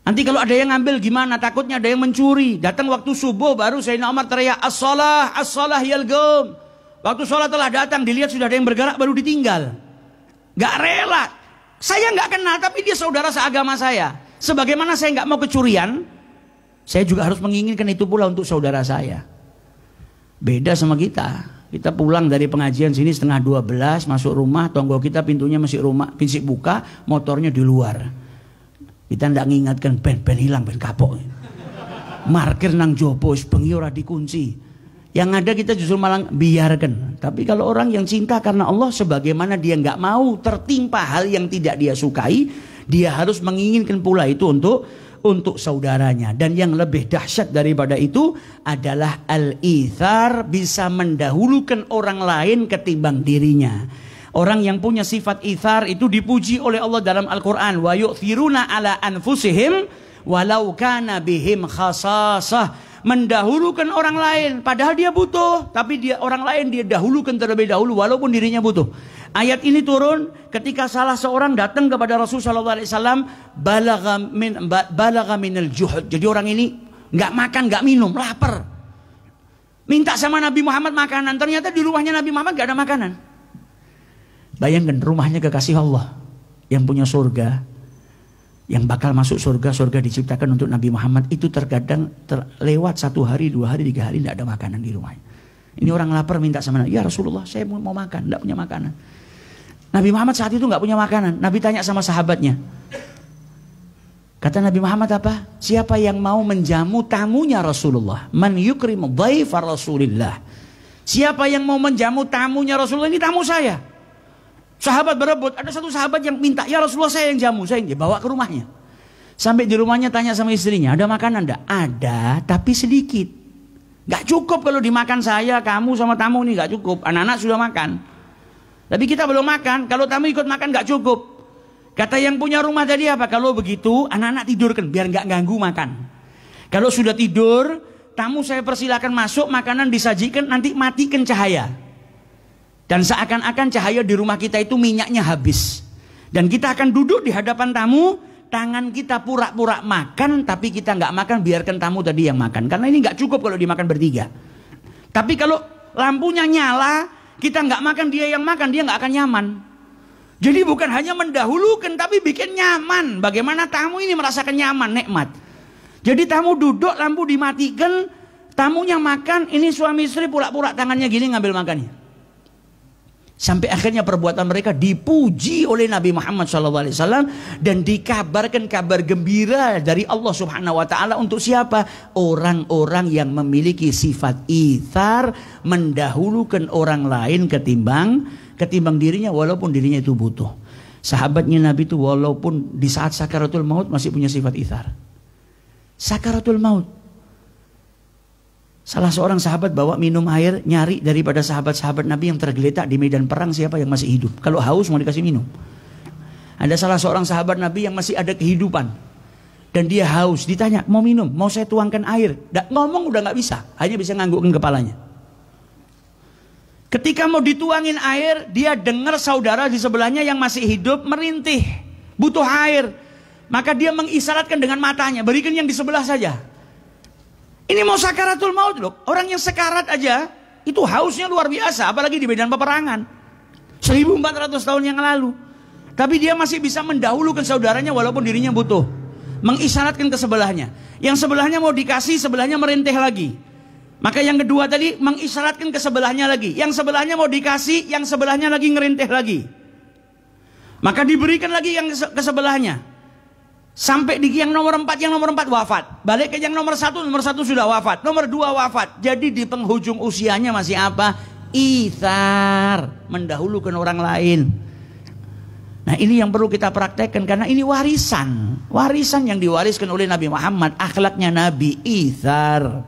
Nanti kalau ada yang ngambil gimana? Takutnya ada yang mencuri. Datang waktu subuh baru Sayyidina Umar teriak, as-salah, as-salah yal gum. Waktu sholat telah datang, dilihat sudah ada yang bergerak, baru ditinggal. Gak rela. Saya gak kenal, tapi dia saudara seagama saya. Sebagaimana saya gak mau kecurian, saya juga harus menginginkan itu pula untuk saudara saya. Beda sama kita. Kita pulang dari pengajian sini 11:30, masuk rumah, tonggo kita pintunya masih buka, motornya di luar. Kita gak mengingatkan, ben hilang, ben kapok. Markir nang jopo, bengi ora dikunci. Yang ada kita justru malah biarkan. Tapi kalau orang yang cinta karena Allah, sebagaimana dia nggak mau tertimpa hal yang tidak dia sukai, dia harus menginginkan pula itu untuk saudaranya. Dan yang lebih dahsyat daripada itu adalah al-ithar, bisa mendahulukan orang lain ketimbang dirinya. Orang yang punya sifat ithar itu dipuji oleh Allah dalam Al-Quran. Wa yu'thiruna ala anfusihim walau kana bihim khasasah. Mendahulukan orang lain padahal dia butuh, tapi orang lain dia dahulukan terlebih dahulu walaupun dirinya butuh. Ayat ini turun ketika salah seorang datang kepada Rasulullah SAW, balagha minal juhud. Jadi orang ini nggak makan, nggak minum, lapar. Minta sama Nabi Muhammad makanan, ternyata di rumahnya Nabi Muhammad nggak ada makanan. Bayangkan, rumahnya kekasih Allah yang punya surga, yang bakal masuk surga diciptakan untuk Nabi Muhammad, itu terkadang terlewat 1 hari, 2 hari, 3 hari tidak ada makanan di rumahnya. Ini orang lapar minta sama Nabi, ya Rasulullah saya mau makan, tidak punya makanan. Nabi Muhammad saat itu nggak punya makanan. Nabi tanya sama sahabatnya, kata Nabi Muhammad apa? Siapa yang mau menjamu tamunya Rasulullah? Man yukrimu dhaifa Rasulillah. Siapa yang mau menjamu tamunya Rasulullah? Ini tamu saya. Sahabat berebut, ada satu sahabat yang minta, ya Rasulullah saya yang jamu, saya yang bawa ke rumahnya. Sampai di rumahnya tanya sama istrinya, ada makanan enggak? Ada, tapi sedikit. Gak cukup kalau dimakan saya, kamu sama tamu ini gak cukup. Anak-anak sudah makan. Tapi kita belum makan, kalau tamu ikut makan gak cukup. Kata yang punya rumah tadi apa? Kalau begitu anak-anak tidurkan, biar gak ganggu makan. Kalau sudah tidur, tamu saya persilakan masuk, makanan disajikan, nanti matikan cahaya. Dan seakan-akan cahaya di rumah kita itu minyaknya habis. Dan kita akan duduk di hadapan tamu, tangan kita pura-pura makan, tapi kita nggak makan, biarkan tamu tadi yang makan. Karena ini nggak cukup kalau dimakan bertiga. Tapi kalau lampunya nyala, kita nggak makan, dia yang makan, dia nggak akan nyaman. Jadi bukan hanya mendahulukan, tapi bikin nyaman. Bagaimana tamu ini merasakan nyaman, nikmat. Jadi tamu duduk, lampu dimatikan, tamunya makan, ini suami istri pura-pura tangannya gini ngambil makannya. Sampai akhirnya perbuatan mereka dipuji oleh Nabi Muhammad SAW dan dikabarkan kabar gembira dari Allah Subhanahu Wa Taala untuk siapa? Orang-orang yang memiliki sifat ithar, mendahulukan orang lain ketimbang dirinya walaupun dirinya itu butuh. Sahabatnya Nabi itu walaupun di saat sakaratul maut masih punya sifat ithar. Sakaratul maut. Salah seorang sahabat bawa minum air, nyari daripada sahabat-sahabat Nabi yang tergeletak di medan perang siapa yang masih hidup. Kalau haus mau dikasih minum. Ada salah seorang sahabat Nabi yang masih ada kehidupan. Dan dia haus, ditanya, mau minum, mau saya tuangkan air. Ngomong udah gak bisa, hanya bisa nganggukkan kepalanya. Ketika mau dituangin air, dia dengar saudara di sebelahnya yang masih hidup merintih, butuh air. Maka dia mengisyaratkan dengan matanya, berikan yang di sebelah saja. Ini mau sakaratul maut loh. Orang yang sekarat aja itu hausnya luar biasa, apalagi di medan peperangan. 1400 tahun yang lalu. Tapi dia masih bisa mendahulukan saudaranya walaupun dirinya butuh. Mengisyaratkan ke sebelahnya. Yang sebelahnya mau dikasih, sebelahnya merintih lagi. Maka yang kedua tadi mengisyaratkan ke sebelahnya lagi. Yang sebelahnya mau dikasih, yang sebelahnya lagi ngerintih lagi. Maka diberikan lagi yang ke sebelahnya. Sampai di yang nomor 4 wafat. Balik ke yang nomor 1 sudah wafat. Nomor 2 wafat. Jadi di penghujung usianya masih apa? Itsar, mendahulukan orang lain. Nah, ini yang perlu kita praktekkan karena ini warisan. Warisan yang diwariskan oleh Nabi Muhammad, akhlaknya Nabi, itsar.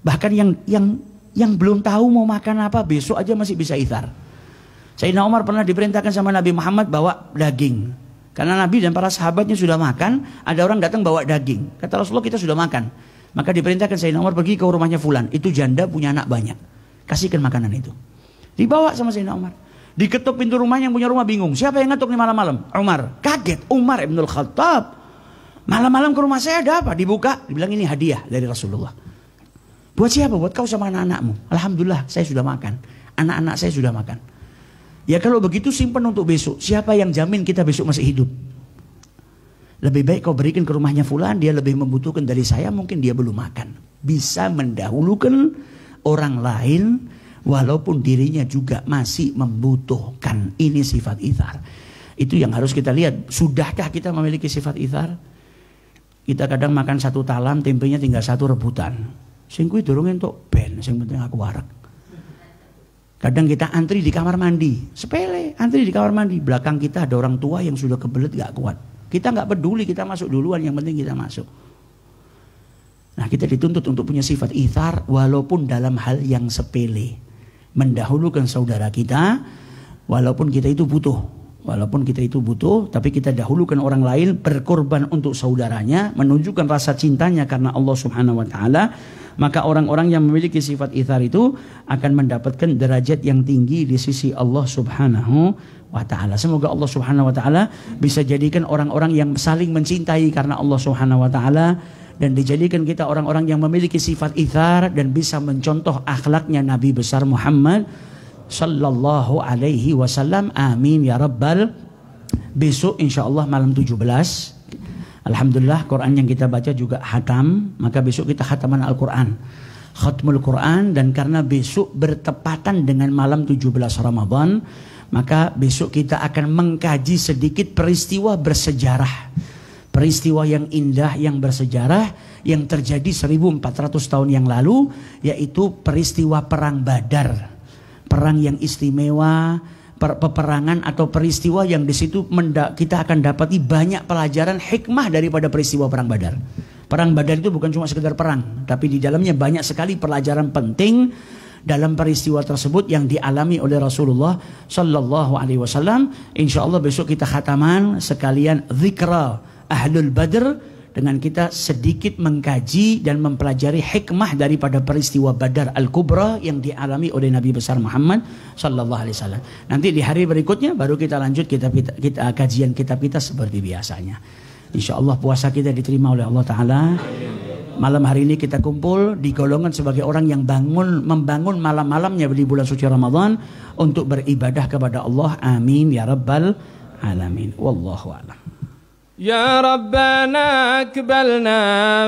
Bahkan yang belum tahu mau makan apa besok aja masih bisa itsar. Sayyidina Umar pernah diperintahkan sama Nabi Muhammad bawa daging. Karena Nabi dan para sahabatnya sudah makan, ada orang datang bawa daging. Kata Rasulullah, kita sudah makan. Maka diperintahkan Sayyidina Umar pergi ke rumahnya fulan. Itu janda punya anak banyak. Kasihkan makanan itu. Dibawa sama Sayyidina Umar. Diketuk pintu rumahnya, yang punya rumah bingung. Siapa yang ngetuk nih malam-malam? Umar. Kaget. Umar Ibnul Khattab. Malam-malam ke rumah saya ada apa? Dibuka. Dibilang ini hadiah dari Rasulullah. Buat siapa? Buat kau sama anak-anakmu. Alhamdulillah saya sudah makan. Anak-anak saya sudah makan. Ya kalau begitu simpan untuk besok. Siapa yang jamin kita besok masih hidup? Lebih baik kau berikan ke rumahnya fulan. Dia lebih membutuhkan dari saya. Mungkin dia belum makan. Bisa mendahulukan orang lain. Walaupun dirinya juga masih membutuhkan. Ini sifat itsar. Itu yang harus kita lihat. Sudahkah kita memiliki sifat itsar? Kita kadang makan satu talam. Tempenya tinggal satu rebutan. Sing kuwi durung entuk ben. Sing penting aku warak. Kadang kita antri di kamar mandi. Sepele, antri di kamar mandi. Belakang kita ada orang tua yang sudah kebelet gak kuat. Kita gak peduli, kita masuk duluan. Yang penting kita masuk. Nah, kita dituntut untuk punya sifat itsar walaupun dalam hal yang sepele. Mendahulukan saudara kita walaupun kita itu butuh. Walaupun kita itu butuh, tapi kita dahulukan orang lain, berkorban untuk saudaranya, menunjukkan rasa cintanya karena Allah Subhanahu wa taala. Maka orang-orang yang memiliki sifat itsar itu akan mendapatkan derajat yang tinggi di sisi Allah Subhanahu wa taala. Semoga Allah Subhanahu wa taala bisa jadikan orang-orang yang saling mencintai karena Allah Subhanahu wa taala, dan dijadikan kita orang-orang yang memiliki sifat itsar dan bisa mencontoh akhlaknya Nabi besar Muhammad sallallahu alaihi wasallam. Amin ya rabbal. Besok insyaallah malam 17, alhamdulillah Quran yang kita baca juga khatam. Maka besok kita khataman Al-Quran, khatmul Quran. Dan karena besok bertepatan dengan malam 17 Ramadan, maka besok kita akan mengkaji sedikit peristiwa bersejarah. Peristiwa yang indah, yang bersejarah, yang terjadi 1400 tahun yang lalu, yaitu peristiwa Perang Badar. Perang yang istimewa, peperangan atau peristiwa yang di situ kita akan dapati banyak pelajaran hikmah daripada peristiwa Perang Badar. Perang Badar itu bukan cuma sekedar perang, tapi di dalamnya banyak sekali pelajaran penting dalam peristiwa tersebut yang dialami oleh Rasulullah Sallallahu Alaihi Wasallam. Insya Allah besok kita khataman sekalian zikra Ahlul Badr, dengan kita sedikit mengkaji dan mempelajari hikmah daripada peristiwa Badar Al-Kubra yang dialami oleh Nabi besar Muhammad Sallallahu Alaihi Wasallam. Nanti di hari berikutnya baru kita lanjut kajian kitab kita seperti biasanya. Insya Allah puasa kita diterima oleh Allah Ta'ala. Malam hari ini kita kumpul di golongan sebagai orang yang membangun malam-malamnya di bulan suci Ramadan untuk beribadah kepada Allah. Amin ya rabbal alamin. Wallahu a'lam. يا ربنا اقبلنا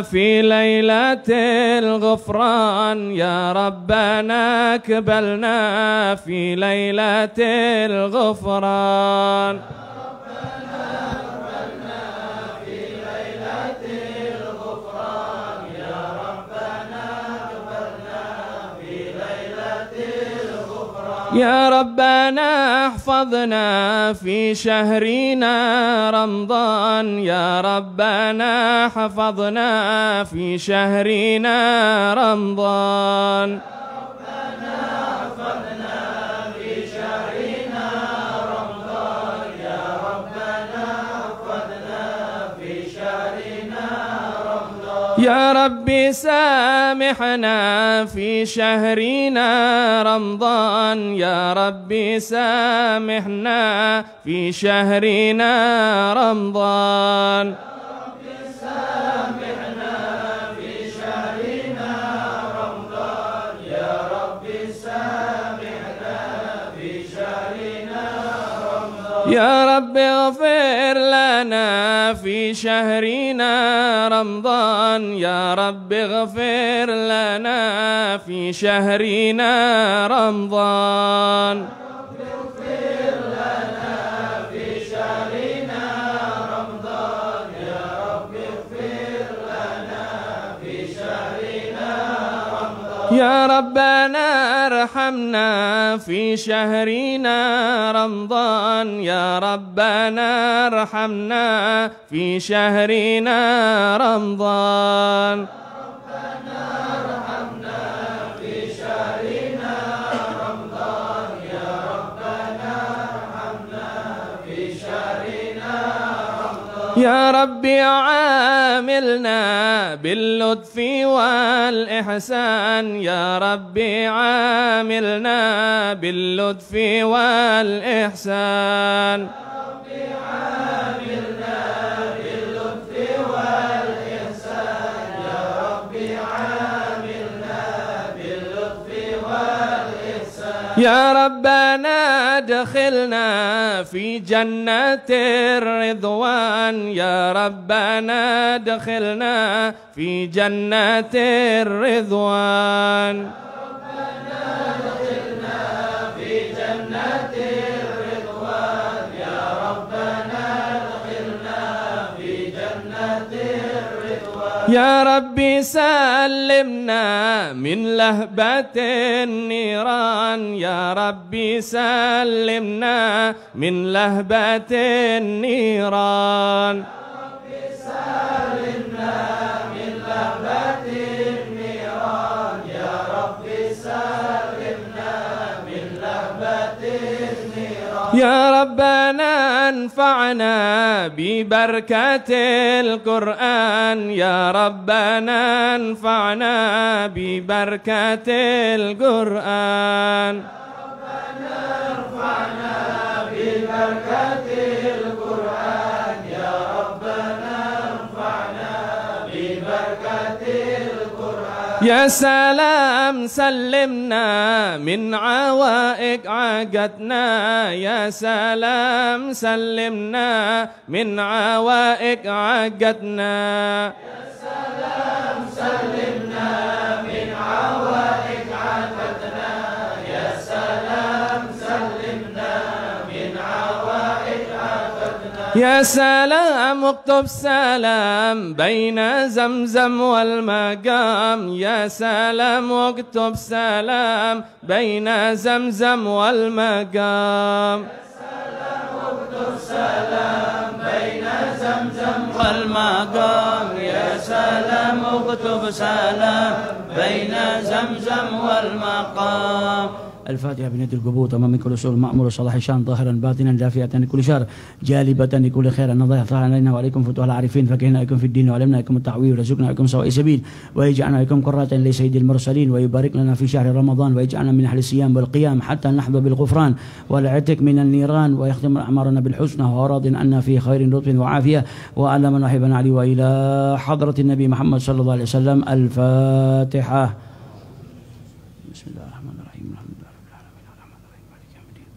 في ليلة الغفران، يا ربنا اقبلنا في ليلة الغفران. يا ربنا احفظنا في شهرنا رمضان، يا ربنا حفظنا في شهرنا رمضان. يا ربي سامحنا في شهرنا رمضان، يا ربي سامحنا في شهرنا رمضان. يا رب اغفر لنا في شهرنا رمضان يا رب اغفر لنا في شهرنا رمضان يا ربنا ارحمنا في شهرنا رمضان يا ربنا ارحمنا في شهرنا رمضان يا ربي عاملنا باللطف والإحسان يا ربي عاملنا باللطف والإحسان يا ربنا ادخلنا في جنة الرضوان يا ربنا ادخلنا في جنة الرضوان يا ربي سلمنا من لهبة النيران يا ربي سلمنا من لهبة النيران يا ربنا انفعنا ببركة القرآن يا ربنا انفعنا ببركة القرآن يا سلام سلمنا من عوائق عقدنا يا سلام سلمنا من عوائق عقدنا يا سلام سلمنا من عوائق عقدنا يا سلام سلمنا من عوائق عقدنا يا سلام اكتب سلام بين زمزم والمقام يا سلام اكتب سلام بين زمزم والمقام يا سلام اكتب سلام بين زمزم والمقام يا سلام اكتب سلام بين زمزم والمقام الفاتحة بند القبوط أمام كل سوء المأمور صلاح شان ظاهرا باطنا دافئة لكل شر جالبة لكل خير أن الله يفتح علينا وعليكم فتوح العارفين فكهنا لكم في الدين وعلمنا لكم التعويل ورزقنا لكم سواء السبيل ويجعلنا لكم قرة لسيد المرسلين ويبارك لنا في شهر رمضان ويجعلنا من أهل الصيام والقيام حتى نحظى بالغفران والعتق من النيران ويختم أعمارنا بالحسنى وراض عنا في خير لطف وعافية وعلى من وحبنا علي وإلى حضرة النبي محمد صلى الله عليه وسلم. الفاتحة. بسم الله الرحمن الرحيم. الحمد لله رب العالمين الرحمن الرحيم مالك يوم الدين.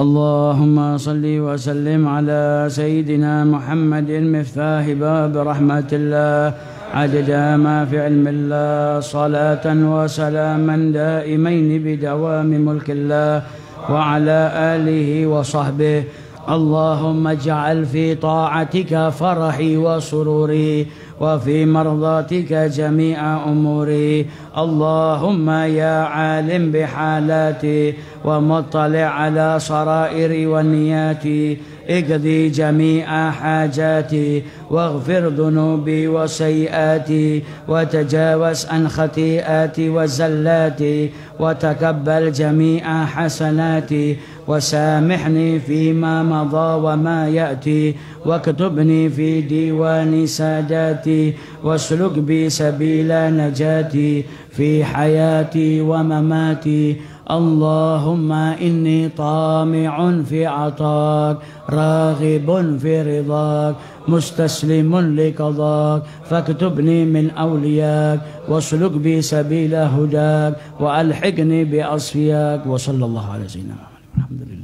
اللهم صل وسلم على سيدنا محمد مفتاح باب رحمة الله عدد ما في علم الله صلاة وسلاما دائمين بدوام ملك الله وعلى آله وصحبه. اللهم اجعل في طاعتك فرحي وسروري وفي مرضاتك جميع أموري. اللهم يا عالم بحالاتي ومطلع على سرائري ونياتي اقضي جميع حاجاتي واغفر ذنوبي وسيئاتي وتجاوز عن خطيئاتي وزلاتي وتقبل جميع حسناتي وسامحني فيما مضى وما يأتي واكتبني في ديوان ساداتي واسلك بي سبيل نجاتي في حياتي ومماتي. اللهم إني طامع في عطاك راغب في رضاك مستسلم لقضاك فاكتبني من أولياك واسلك بي سبيل هداك وألحقني بأصفياك. وصلى الله على سيدنا محمد. الحمد لله.